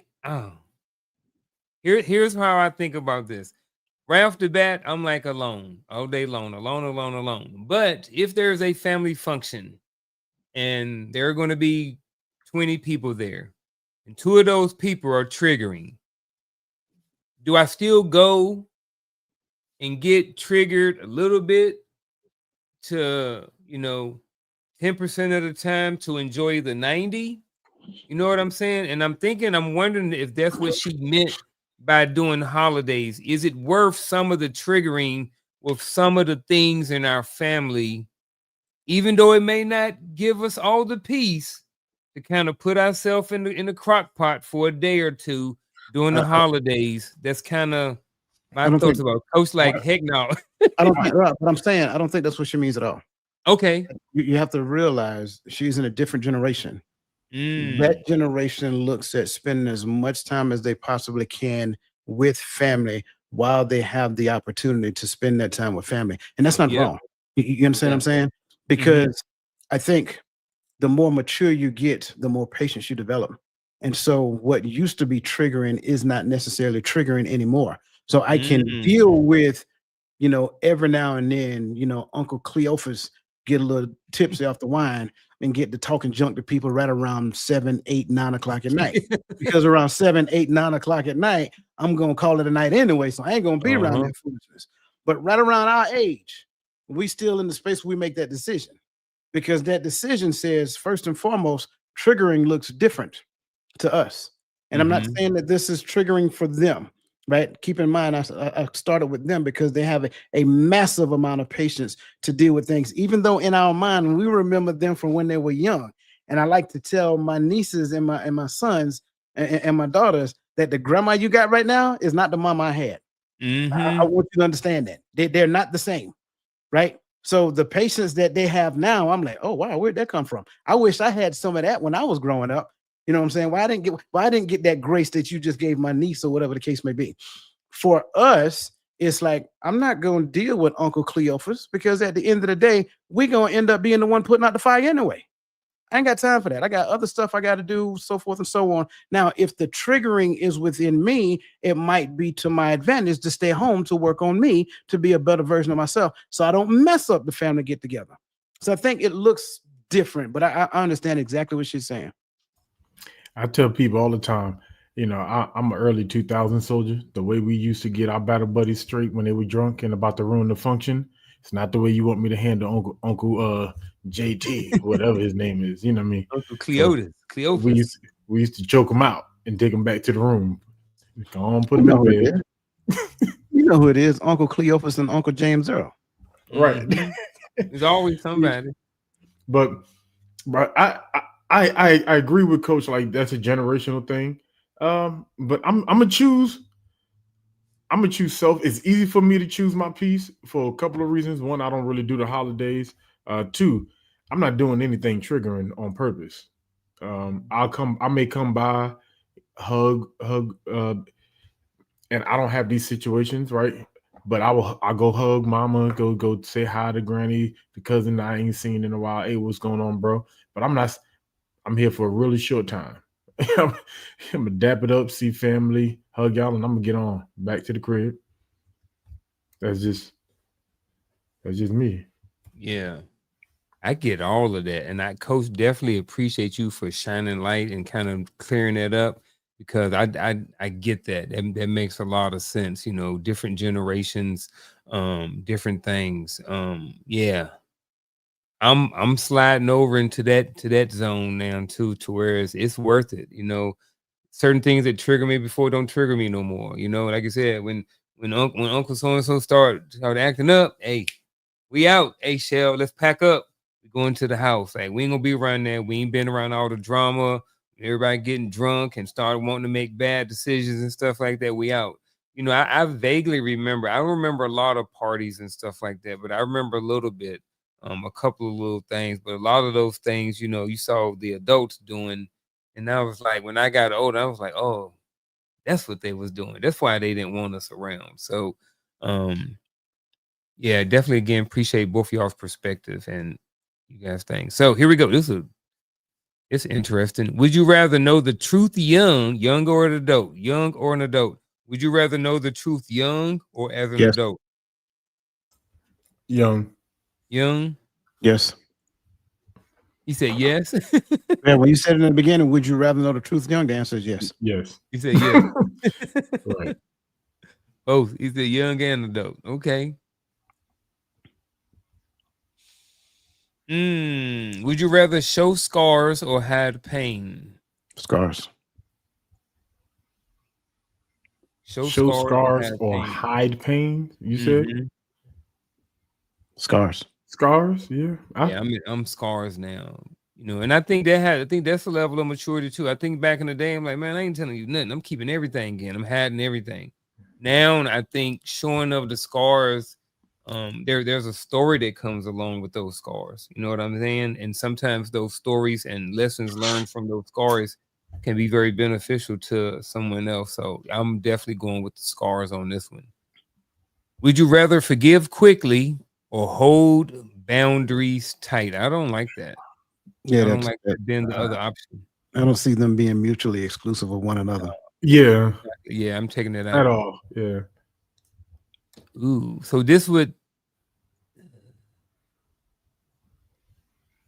here's how I think about this. right off the bat, I'm like alone all day long, alone. But if there's a family function and there are going to be 20 people there, and 2 of those people are triggering, do I still go and get triggered a little bit to, 10% of the time to enjoy the 90? You know what I'm saying? And I'm wondering if that's what she meant by doing holidays. Is it worth some of the triggering with some of the things in our family, even though it may not give us all the peace, to kind of put ourselves in the crock pot for a day or two during the holidays? That's kind of my I don't thoughts think about Coach. Like, heck no. I don't think, right, but I'm saying I don't think that's what she means at all. Okay. You have to realize she's in a different generation. That generation looks at spending as much time as they possibly can with family while they have the opportunity to spend that time with family. And that's not Yep. wrong. You understand what I'm saying? Because I think the more mature you get, the more patience you develop. And so what used to be triggering is not necessarily triggering anymore. So I can deal with, every now and then, Uncle Cleophas get a little tipsy off the wine and get to talking junk to people right around 7, 8, 9 o'clock at night. Because around 7, 8, 9 o'clock at night, I'm going to call it a night anyway. So I ain't going to be around that foolishness. But right around our age, we still in the space where we make that decision. Because that decision says, first and foremost, triggering looks different to us. And I'm not saying that this is triggering for them, right? Keep in mind, I started with them because they have a massive amount of patience to deal with things, even though in our mind, we remember them from when they were young. And I like to tell my nieces and my sons and my daughters that the grandma you got right now is not the mom I had. I want you to understand that. They're not the same, right? So the patience that they have now, I'm like, oh wow, where'd that come from? I wish I had some of that when I was growing up. You know what I'm saying? Why I didn't get that grace that you just gave my niece or whatever the case may be. For us, it's like, I'm not going to deal with Uncle Cleophas because at the end of the day, we're going to end up being the one putting out the fire anyway. I ain't got time for that. I got other stuff I got to do, so forth and so on. Now, if the triggering is within me, it might be to my advantage to stay home to work on me, to be a better version of myself, so I don't mess up the family get together. So I think it looks different, but I understand exactly what she's saying. I tell people all the time, I'm an early 2000 soldier. The way we used to get our battle buddies straight when they were drunk and about to ruin the function, it's not the way you want me to handle Uncle JT, whatever his name is. You know what I mean? Uncle Cleophas. We used to choke him out and take him back to the room. Go on, put him in bed. You know who it is? Uncle Cleophas and Uncle James Earl. Right. There's always somebody. But I agree with Coach. Like, that's a generational thing. But I'm gonna choose self. It's easy for me to choose my peace for a couple of reasons. One, I don't really do the holidays. Two, I'm not doing anything triggering on purpose. I may come by, hug, and I don't have these situations, right? But I'll go hug mama, go say hi to granny, the cousin I ain't seen in a while. Hey, what's going on, bro? But I'm here for a really short time. I'm gonna dap it up, see family, hug y'all, and I'm gonna get on back to the crib. That's just me. Yeah, I get all of that, and Coach, definitely appreciate you for shining light and kind of clearing that up, because I get that. That makes a lot of sense. Different generations, different things. Yeah. I'm sliding over into that zone now too, to where it's worth it. Certain things that trigger me before don't trigger me no more. Like I said, when Uncle so and so start acting up, hey, we out. Hey, Shell, let's pack up. We going to the house. Like, we ain't gonna be around there. We ain't been around all the drama. Everybody getting drunk and started wanting to make bad decisions and stuff like that. We out. I vaguely remember. I don't remember a lot of parties and stuff like that, but I remember a little bit. A couple of little things, but a lot of those things, you saw the adults doing. And I was like, when I got older, I was like, oh, that's what they was doing. That's why they didn't want us around. So, yeah, definitely, again, appreciate both of y'all's perspective and you guys' things. So here we go. It's interesting. Would you rather know the truth young or an adult? Would you rather know the truth young or as an Yes. adult? Young. Young. Yes. He said yes. Yeah, when you said it in the beginning, would you rather know the truth young? The answer is yes. Yes. He said yes. Right. Both. He said young and adult. Okay. Would you rather show scars or hide pain? Scars. Show or scars hide or pain? hide pain. You said Mhm. Scars. scars. Yeah. Yeah, I'm scars now. You know, and I think that's a level of maturity too. I think back in the day, I'm like, man, I ain't telling you nothing. I'm keeping everything in. I'm hiding everything. Now I think showing of the scars, there's a story that comes along with those scars. You know what I'm saying? And sometimes those stories and lessons learned from those scars can be very beneficial to someone else. So I'm definitely going with the scars on this one. Would you rather forgive quickly or hold boundaries tight? I don't like that. Yeah, I don't that's like that. being the other option. I don't see them being mutually exclusive of one another. Yeah. Yeah, I'm taking it At out. all. Yeah. Ooh, so this would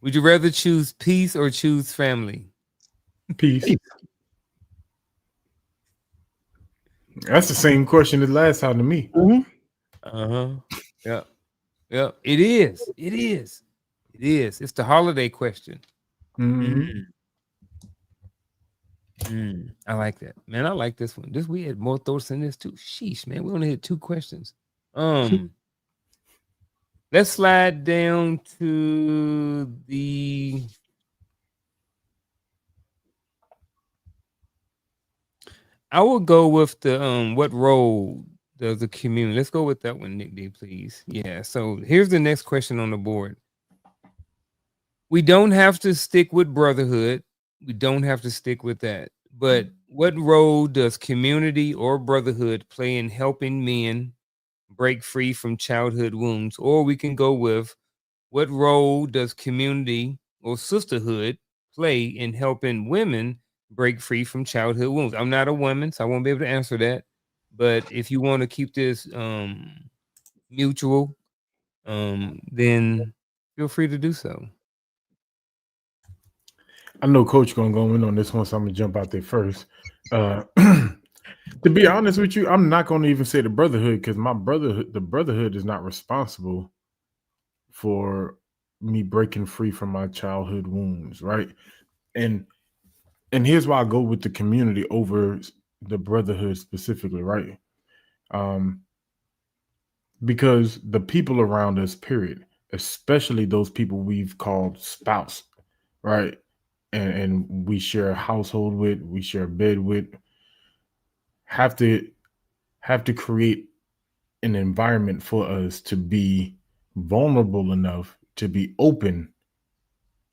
you rather choose peace or choose family? Peace. Peace. That's the same question as last time to me. Mhm. Uh-huh. Yeah. Yeah. It is. It is. It is. It's the holiday question. Mhm. I like that. Man, I like this one. We had more thoughts in this too. Sheesh, man. We only had 2 questions. Let's slide down to the I will go with the what role does the community? Let's go with that one, Nick D, please. Yeah. So here's the next question on the board. We don't have to stick with brotherhood. We don't have to stick with that. But what role does community or brotherhood play in helping men break free from childhood wounds? Or we can go with what role does community or sisterhood play in helping women break free from childhood wounds? I'm not a woman, so I won't be able to answer that. But if you want to keep this mutual, then feel free to do so. I know Coach gonna go in on this one, so I'm gonna jump out there first. To be honest with you, I'm not gonna even say the brotherhood because the brotherhood is not responsible for me breaking free from my childhood wounds, right? And here's why I go with the community over the brotherhood specifically, right? Because the people around us, period, especially those people we've called spouse, right? And we share a household with, we share a bed with, have to create an environment for us to be vulnerable enough to be open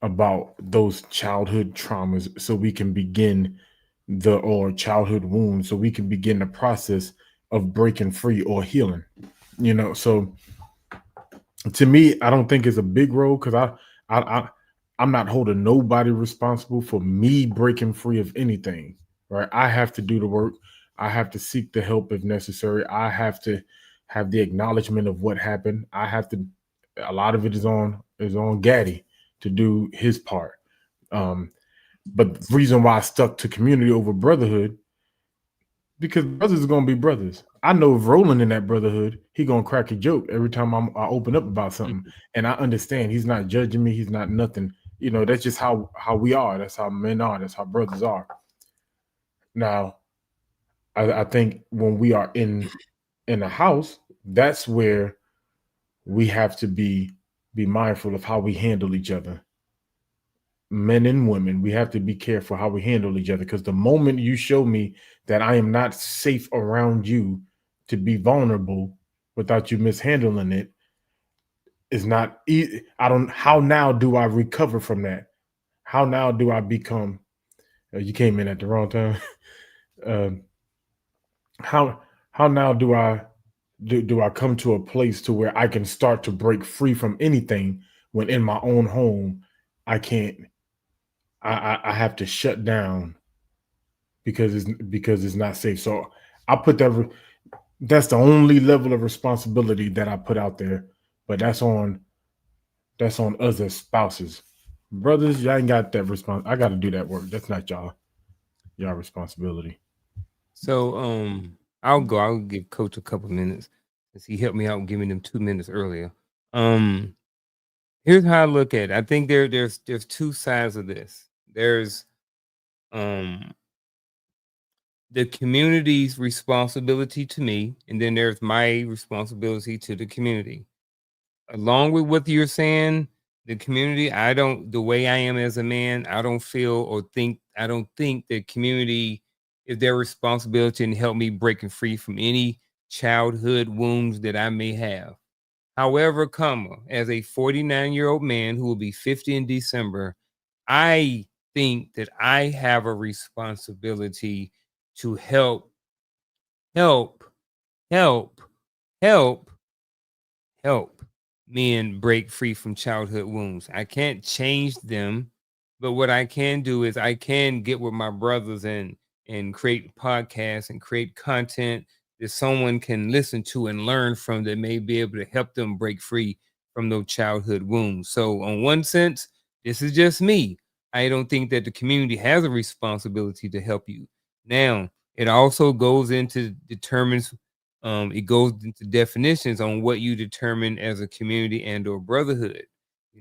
about those childhood traumas so we can begin or childhood wounds so we can begin the process of breaking free or healing, so to me I don't think it's a big role because I'm not holding nobody responsible for me breaking free of anything, right? I have to do the work. I have to seek the help if necessary. I have to have the acknowledgement of what happened. A lot of it is on Gaddy to do his part. But the reason why I stuck to community over brotherhood, because brothers are gonna be brothers. I know if Roland in that brotherhood, he gonna crack a joke every time I open up about something, and I understand he's not judging me. He's not nothing. That's just how we are. That's how men are. That's how brothers are. Now, I think when we are in a house, that's where we have to be mindful of how we handle each other. Men and women, we have to be careful how we handle each other because the moment you show me that I am not safe around you to be vulnerable without you mishandling it is not how now do I recover from that? How now do I become you came in at the wrong time. How now do I come to a place to where I can start to break free from anything when in my own home I can't I have to shut down because it's not safe. So I put that's the only level of responsibility that I put out there, but that's on us as spouses. Brothers, y'all ain't got that response. I got to do that work. That's not y'all responsibility. So I'll give Coach a couple minutes because he helped me out giving them 2 minutes earlier. Here's how I look at it. I think there's two sides of this. There's the community's responsibility to me, and then there's my responsibility to the community. Along with what you're saying, the community, the way I am as a man, I don't think the community is their responsibility and help me breaking free from any childhood wounds that I may have. However, as a 49-year-old man who will be 50 in December, I think that I have a responsibility to help men break free from childhood wounds. I can't change them, but what I can do is I can get with my brothers and create podcasts and create content that someone can listen to and learn from that may be able to help them break free from those childhood wounds. So on one sense, this is just me. I don't think that the community has a responsibility to help you. Now, it also goes into definitions on what you determine as a community and or brotherhood.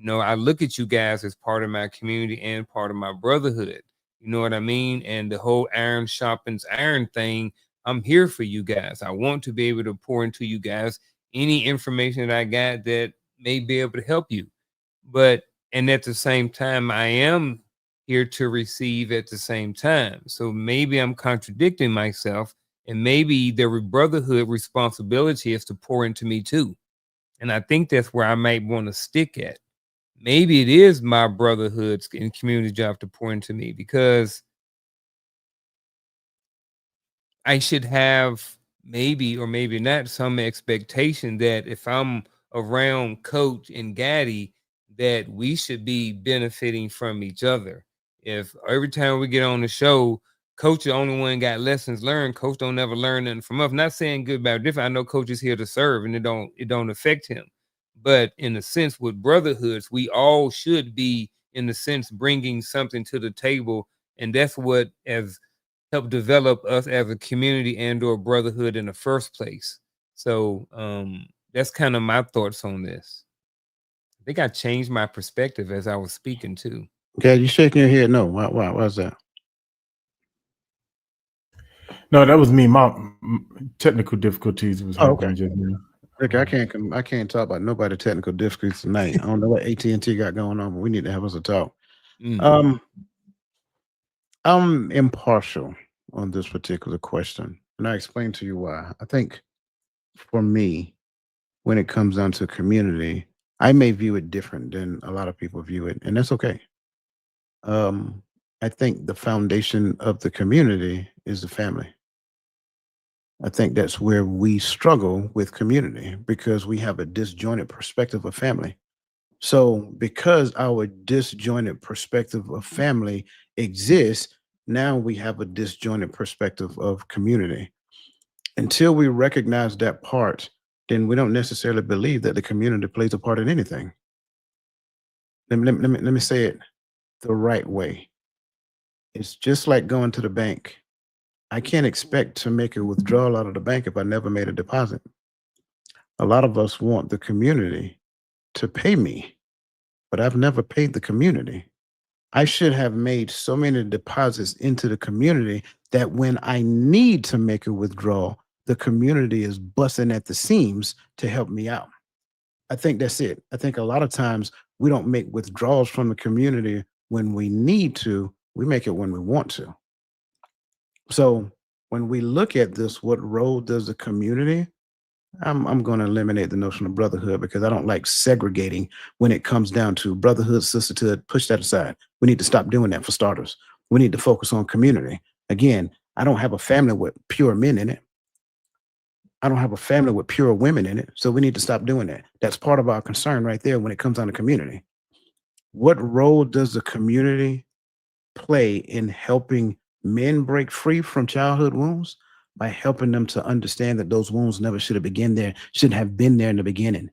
I look at you guys as part of my community and part of my brotherhood. You know what I mean? And the whole iron sharpens iron thing, I'm here for you guys. I want to be able to pour into you guys any information that I got that may be able to help you. And at the same time, I am here to receive at the same time. So maybe I'm contradicting myself, and maybe the brotherhood responsibility is to pour into me too. And I think that's where I might want to stick at. Maybe it is my brotherhood's and community job to pour into me, because I should have maybe or maybe not some expectation that if I'm around Coach and Gaddy, that we should be benefiting from each other. If every time we get on the show, Coach the only one got lessons learned, Coach don't ever learn nothing from us. I'm not saying good, bad, or different. I know Coach is here to serve, and it don't affect him. But in a sense, with brotherhoods, we all should be, in a sense, bringing something to the table, and that's what has helped develop us as a community and or brotherhood in the first place. So that's kind of my thoughts on this. I think I changed my perspective as I was speaking too. Okay, you shaking your head? No, why's that? No, that was me. My technical difficulties was happening just now. Okay, I can't talk about nobody technical difficulties tonight. I don't know what AT&T got going on, but we need to have us a talk. I'm impartial on this particular question, and I explain to you why. I think for me, when it comes down to community, I may view it different than a lot of people view it, and that's okay. I think the foundation of the community is the family. I think that's where we struggle with community, because we have a disjointed perspective of family. So because our disjointed perspective of family exists, now we have a disjointed perspective of community. Until we recognize that part, then we don't necessarily believe that the community plays a part in anything. Let me say it the right way. It's just like going to the bank. I can't expect to make a withdrawal out of the bank if I never made a deposit. A lot of us want the community to pay me, but I've never paid the community. I should have made so many deposits into the community that when I need to make a withdrawal, the community is busting at the seams to help me out. I think that's it. I think a lot of times we don't make withdrawals from the community when we need to. We make it when we want to. So when we look at this, what role does the community? I'm going to eliminate the notion of brotherhood, because I don't like segregating when it comes down to brotherhood, sisterhood. Push that aside. We need to stop doing that for starters. We need to focus on community. Again, I don't have a family with pure men in it. I don't have a family with pure women in it. So we need to stop doing that. That's part of our concern right there when it comes down to community. What role does the community play in helping men break free from childhood wounds? by helping them to understand that those wounds never should have been there in the beginning.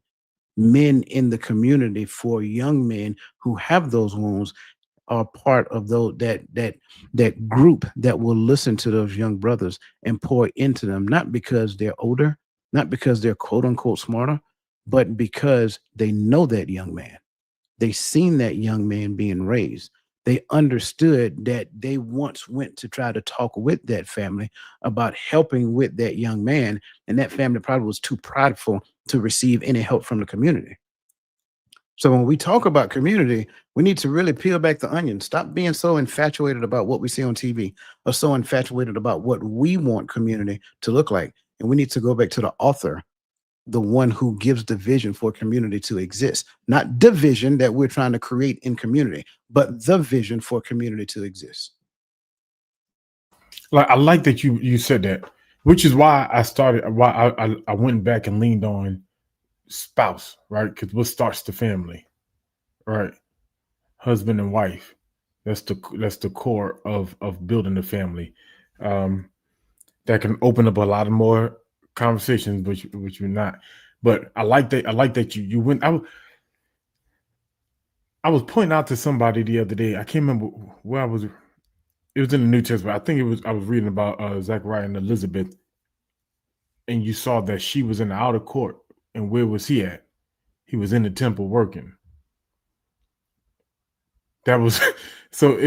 Men in the community, for young men who have those wounds, are part of those that group that will listen to those young brothers and pour into them, not because they're older, not because they're quote unquote smarter, but because they know that young man. They seen that young man being raised. They understood that they once went to try to talk with that family about helping with that young man, and that family probably was too prideful to receive any help from the community. So when we talk about community, we need to really peel back the onion. Stop being so infatuated about what we see on TV, or so infatuated about what we want community to look like. And we need to go back to the author, the one who gives the vision for community to exist, not the vision that we're trying to create in community, but the vision for community to exist. Like, I like that you said that, which is why I went back and leaned on spouse, right? Because what starts the family, right? Husband and wife. That's the core of building the family. That can open up a lot of more conversations, which you're not. But I like that you went. I was pointing out to somebody the other day. I can't remember where I was. It was in the New Testament. I think I was reading about Zechariah and Elizabeth, and you saw that she was in the outer court. And where was he at? He was in the temple working. That was so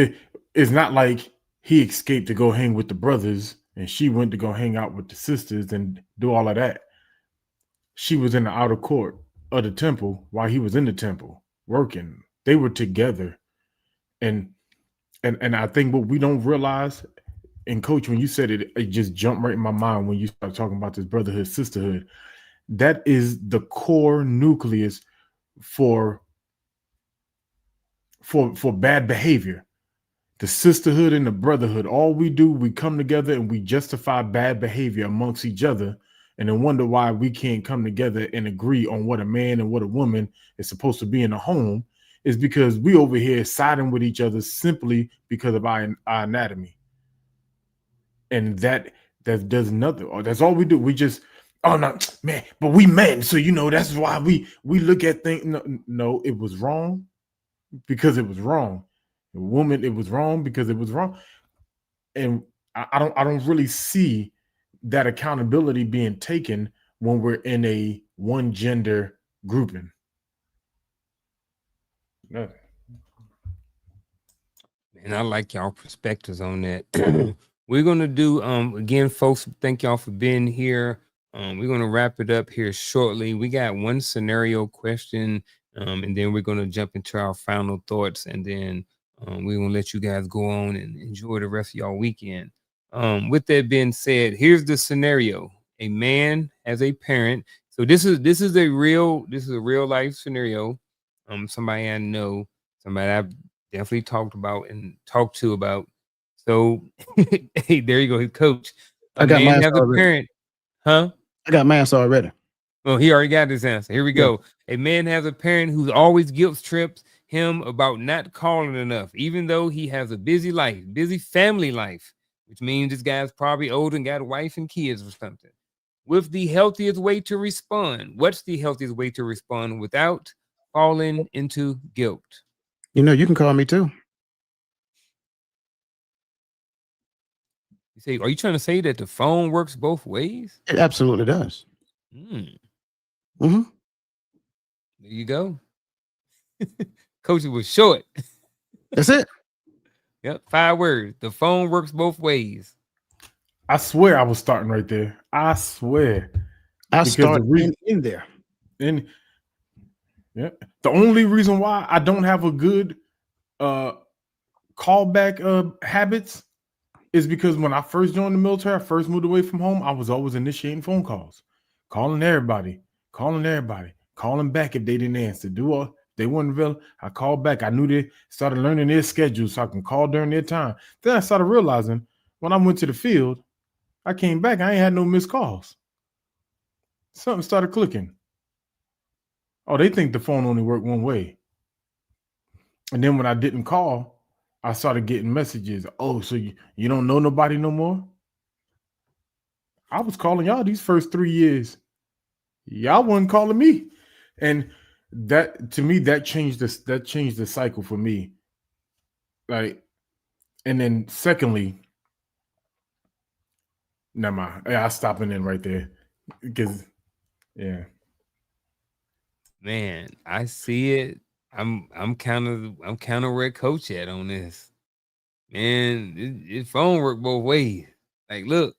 it's not like he escaped to go hang with the brothers and she went to go hang out with the sisters and do all of that. She was in the outer court of the temple while he was in the temple working. They were together. And I think what we don't realize, and Coach, when you said it, it just jumped right in my mind when you started talking about this brotherhood, sisterhood. That is the core nucleus for bad behavior. The sisterhood and the brotherhood, all we do, we come together and we justify bad behavior amongst each other, and then wonder why we can't come together and agree on what a man and what a woman is supposed to be in a home, is because we over here siding with each other simply because of our anatomy. And that does nothing. Or that's all we do. We just, oh no, man, but we men, so that's why we look at things. No, it was wrong because it was wrong. The woman, it was wrong because it was wrong. And I don't really see that accountability being taken when we're in a one gender grouping. No. And I like y'all perspectives on that. We're gonna do again, folks. Thank y'all for being here. We're gonna wrap it up here shortly. We got one scenario question, and then we're gonna jump into our final thoughts, and then we're gonna let you guys go on and enjoy the rest of y'all weekend. With that being said, here's the scenario: a man has a parent. So this is a real life scenario. Somebody I know, somebody I've definitely talked to about. So hey, there you go, Coach. I got man mine has a already. parent, huh? I got mine already. Oh, he already got his answer. Here we go. A man has a parent who's always guilt trips him about not calling enough, even though he has a busy life, busy family life, which means this guy's probably old and got a wife and kids or something. What's the healthiest way to respond without falling into guilt? You can call me too. You say, are you trying to say that the phone works both ways? It absolutely does. There you go. Coach, it was short. That's it. Yep, 5 words. The phone works both ways. I swear I was starting right there. I swear. I started in there. And yeah, the only reason why I don't have a good callback habits is because when I first joined the military, I first moved away from home, I was always initiating phone calls, calling everybody, calling back if they didn't answer. They weren't available, I called back. I knew they started learning their schedule so I can call during their time. Then I started realizing when I went to the field, I came back, I ain't had no missed calls. Something started clicking. Oh, they think the phone only worked one way. And then when I didn't call, I started getting messages. Oh, so you don't know nobody no more? I was calling y'all these first 3 years. Y'all wasn't calling me. And that, to me, that changed the cycle for me. Like, and then secondly, never mind. Yeah, I stopping in right there. Because yeah. Man, I see it. I'm kind of where coach at on this. Man, it phone work both ways. Like, look,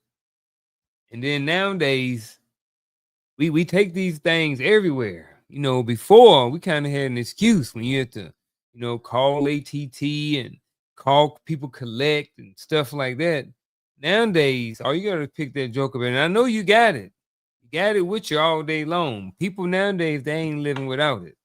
and then nowadays we take these things everywhere. You know, before we kind of had an excuse when you had to, you know, call ATT and call people collect and stuff like that. Nowadays, all you gotta pick that joke up, and I know you got it. You got it with you all day long. People nowadays, they ain't living without it.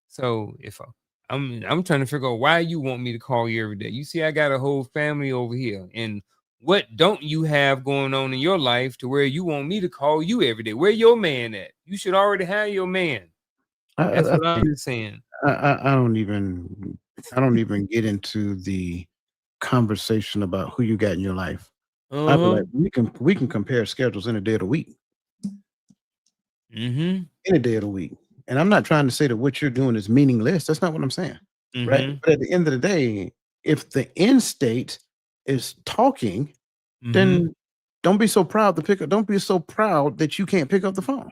So if I'm trying to figure out why you want me to call you every day. You see, I got a whole family over here, and what don't you have going on in your life to where you want me to call you every day? Where your man at? You should already have your man. That's what I'm just saying. I don't even get into the conversation about who you got in your life. I feel like we can compare schedules any day of the week. Mm-hmm. Any day of the week. And I'm not trying to say that what you're doing is meaningless. That's not what I'm saying. Right. But at the end of the day, if the end state is talking, then don't be so proud to pick up. Don't be so proud that you can't pick up the phone.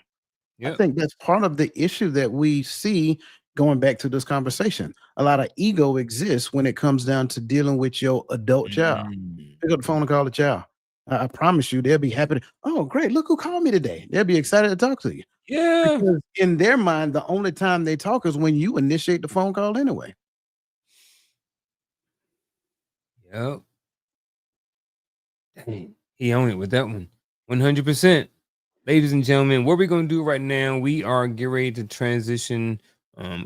I think that's part of the issue that we see going back to this conversation. A lot of ego exists when it comes down to dealing with your adult child. Pick up the phone and call the child. I promise you, they'll be happy. Oh, great. Look who called me today. They'll be excited to talk to you. Yeah. Because in their mind, the only time they talk is when you initiate the phone call anyway. Yep. Dang, he owned it with that one. 100%. Ladies and gentlemen, what we're going to do right now, we are getting ready to transition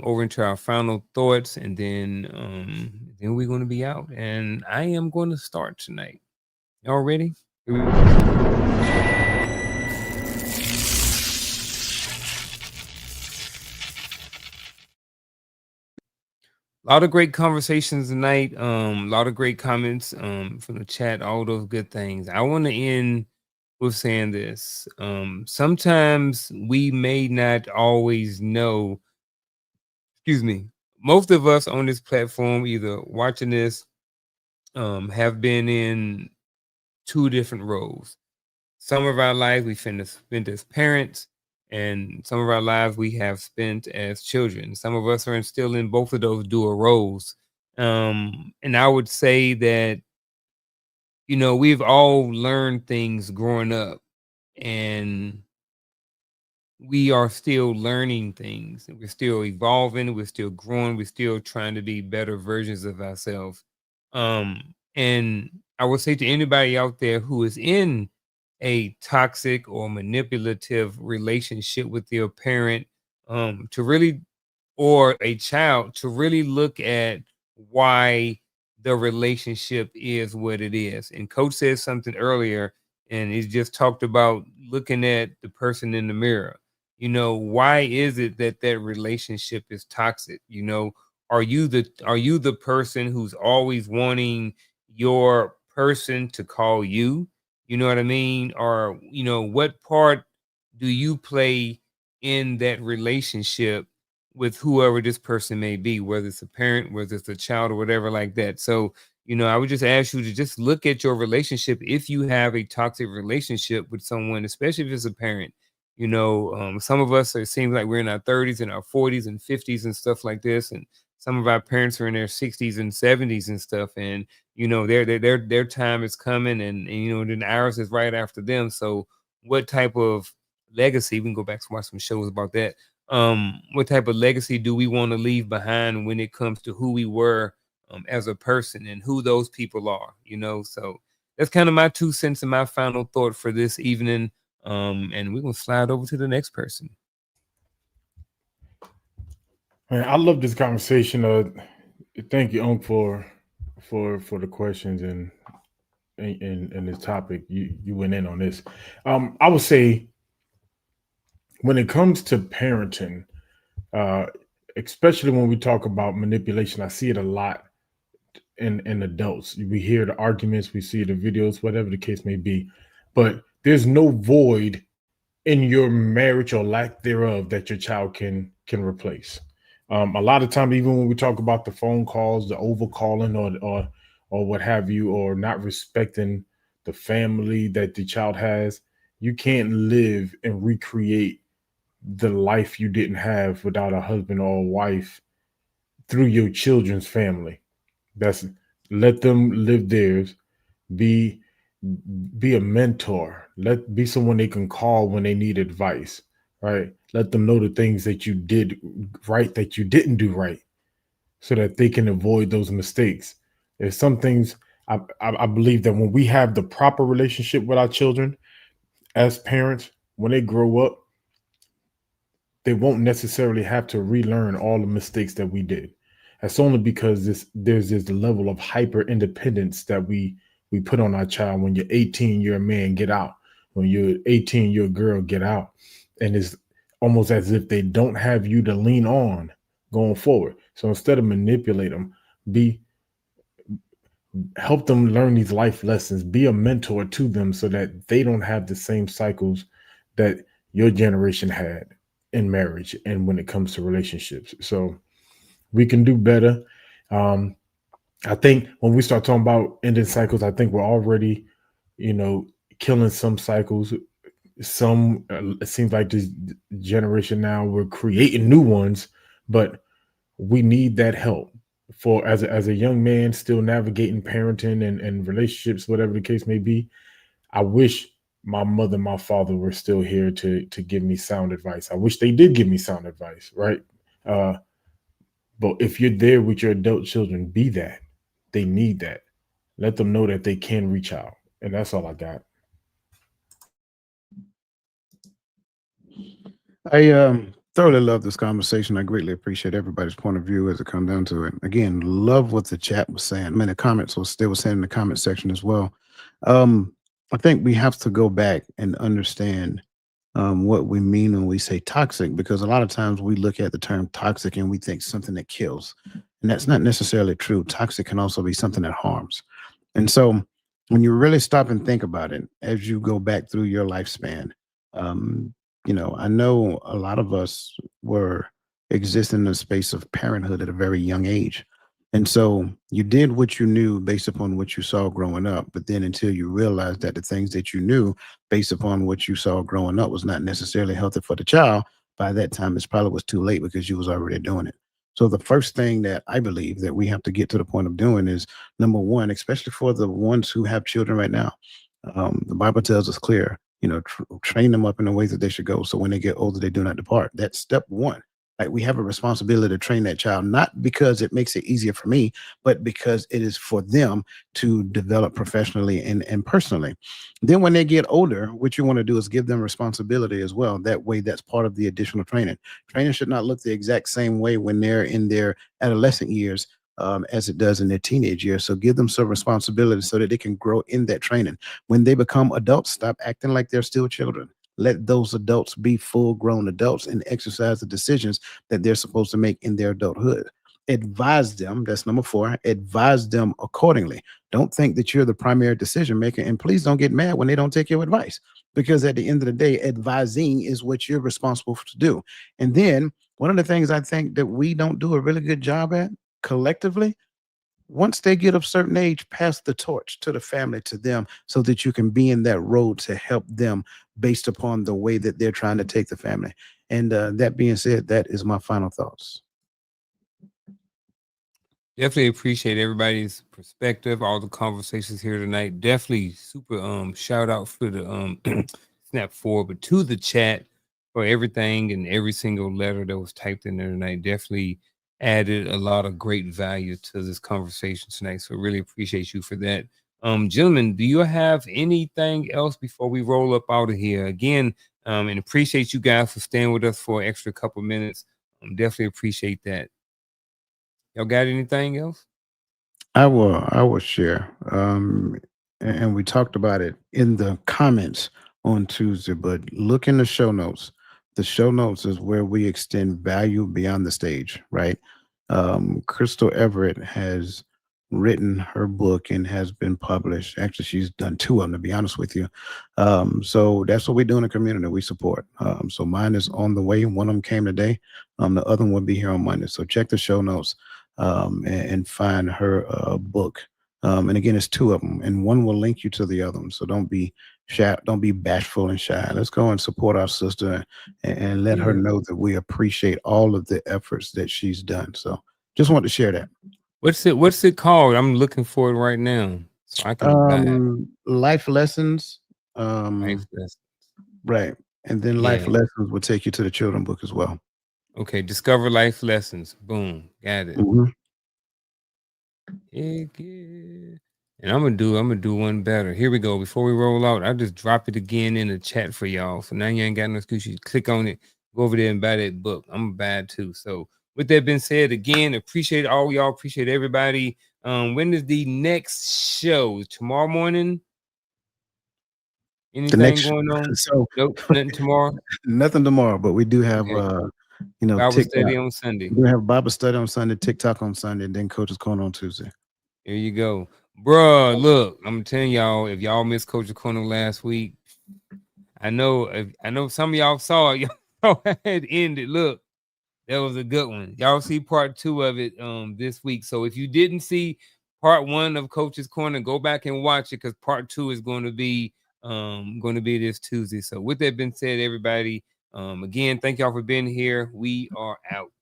over into our final thoughts, and then we're going to be out. And I am going to start tonight. Y'all ready? Here we go. A lot of great conversations tonight. A lot of great comments from the chat, all those good things. I want to end with saying this. Sometimes we may not always know, excuse me, most of us on this platform, either watching this, have been in two different roles. Some of our lives we spent as parents, and some of our lives we have spent as children. Some of us are still in both of those dual roles. And I would say that, you know, we've all learned things growing up, and we are still learning things. We're still evolving. We're still growing. We're still trying to be better versions of ourselves. And I would say to anybody out there who is in a toxic or manipulative relationship with your parent, to really, or a child, to really look at why the relationship is what it is. And Coach said something earlier, and he just talked about looking at the person in the mirror. You know, why is it that that relationship is toxic? You know, are you the person who's always wanting your person to call you? You know what I mean? Or, you know, what part do you play in that relationship with whoever this person may be, whether it's a parent, whether it's a child, or whatever like that? So, you know, I would just ask you to just look at your relationship. If you have a toxic relationship with someone, especially if it's a parent, you know, some of us, it seems like we're in our 30s and our 40s and 50s and stuff like this. And some of our parents are in their 60s and 70s and stuff. And, you know, their time is coming, and you know, then ours is right after them. So what type of legacy, we can go back to watch some shows about that. What type of legacy do we want to leave behind when it comes to who we were as a person and who those people are, you know? So that's kind of my 2 cents and my final thought for this evening. And we're gonna slide over to the next person. Man, I love this conversation. Thank you, Unc, for the questions and this topic. You went in on this. I would say when it comes to parenting, especially when we talk about manipulation, I see it a lot in adults. We hear the arguments, we see the videos, whatever the case may be. But there's no void in your marriage or lack thereof that your child can replace. A lot of times, even when we talk about the phone calls, the overcalling, or what have you, or not respecting the family that the child has, you can't live and recreate the life you didn't have without a husband or a wife through your children's family. That's let them live theirs. Be be a mentor. Let be someone they can call when they need advice, right? Let them know the things that you did right that you didn't do right, so that they can avoid those mistakes. There's some things I believe that when we have the proper relationship with our children as parents, when they grow up, they won't necessarily have to relearn all the mistakes that we did. That's only because there's this level of hyper independence that we put on our child. When you're 18, you're a man, get out. When you're 18, you're a girl, get out. And it's almost as if they don't have you to lean on going forward. So instead of manipulate them, help them learn these life lessons, be a mentor to them so that they don't have the same cycles that your generation had in marriage and when it comes to relationships. So we can do better. I think when we start talking about ending cycles, I think we're already, killing some cycles. Some it seems like this generation now we're creating new ones, but we need that help for as a young man still navigating parenting and relationships, whatever the case may be. I wish my mother and my father were still here to give me sound advice. I wish they did give me sound advice, right? But if you're there with your adult children, be that. They need that. Let them know that they can reach out. And that's all I got. I thoroughly love this conversation. I greatly appreciate everybody's point of view as it comes down to it. Again, love what the chat was saying. I mean, the comments was they were saying in the comment section as well. I think we have to go back and understand what we mean when we say toxic, because a lot of times we look at the term toxic and we think something that kills, and that's not necessarily true. Toxic can also be something that harms. And so when you really stop and think about it, as you go back through your lifespan, I know a lot of us were existing in a space of parenthood at a very young age. And so you did what you knew based upon what you saw growing up. But then until you realized that the things that you knew based upon what you saw growing up was not necessarily healthy for the child, by that time it probably was too late because you was already doing it. So the first thing that I believe that we have to get to the point of doing is, number one, especially for the ones who have children right now, the Bible tells us clear, train them up in the ways that they should go. So when they get older, they do not depart. That's step one. Like, we have a responsibility to train that child, not because it makes it easier for me, but because it is for them to develop professionally and personally. Then when they get older, what you want to do is give them responsibility as well. That way, that's part of the additional training. Training should not look the exact same way when they're in their adolescent years as it does in their teenage years. So give them some responsibility so that they can grow in that training. When they become adults, stop acting like they're still children. Let those adults be full-grown adults and exercise the decisions that they're supposed to make in their adulthood. Advise them. That's number 4. Advise them accordingly. Don't think that you're the primary decision maker, and please don't get mad when they don't take your advice, because at the end of the day, advising is what you're responsible to do. And then one of the things I think that we don't do a really good job at collectively, once they get of certain age, pass the torch to the family, to them, so that you can be in that road to help them based upon the way that they're trying to take the family. And that being said, that is my final thoughts. Definitely appreciate everybody's perspective, all the conversations here tonight. Definitely super shout out for the Snap Forward, but to the chat for everything and every single letter that was typed in there tonight. Definitely added a lot of great value to this conversation tonight. So really appreciate you for that. Gentlemen, do you have anything else before we roll up out of here? Again, and appreciate you guys for staying with us for an extra couple minutes. Definitely appreciate that. Y'all got anything else? I will share. And we talked about it in the comments on Tuesday, but look in the show notes. The show notes is where we extend value beyond the stage, right? Crystal Everett has written her book and has been published. Actually, she's done 2 of them, to be honest with you. So that's what we do in the community. We support. So mine is on the way. One of them came today. The other one will be here on Monday. So check the show notes and find her book. And again, it's 2 of them, and one will link you to the other one. So don't be shy, don't be bashful and shy. Let's go and support our sister and let her know that we appreciate all of the efforts that she's done. So just want to share that. What's it called? I'm looking for it right now. So I can buy it. Life lessons. Life lessons. Right. And then life Yeah. lessons will take you to the children book as well. Okay, Discover Life Lessons. Boom, got it. Mhm. Heck yeah. And I'm gonna do one better. Here we go. Before we roll out, I'll just drop it again in the chat for y'all. So now you ain't got no excuse. You click on it, go over there and buy that book. I'm bad too. So with that being said, again, appreciate all y'all. Appreciate everybody. When is the next show? Tomorrow morning? Anything going on? So Nope, nothing tomorrow. nothing tomorrow, but we do have Okay. TikTok. Bible study on Sunday. We have Bible study on Sunday, TikTok on Sunday, and then Coach's Corner on Tuesday. There you go. Bruh, look, I'm telling y'all, if y'all missed Coach's Corner last week, I know some of y'all saw it. Y'all had ended. Look, that was a good one. Y'all see part 2 of it this week. So if you didn't see part 1 of Coach's Corner, go back and watch it, because part 2 is going to be this Tuesday. So with that being said, everybody, again, thank y'all for being here. We are out.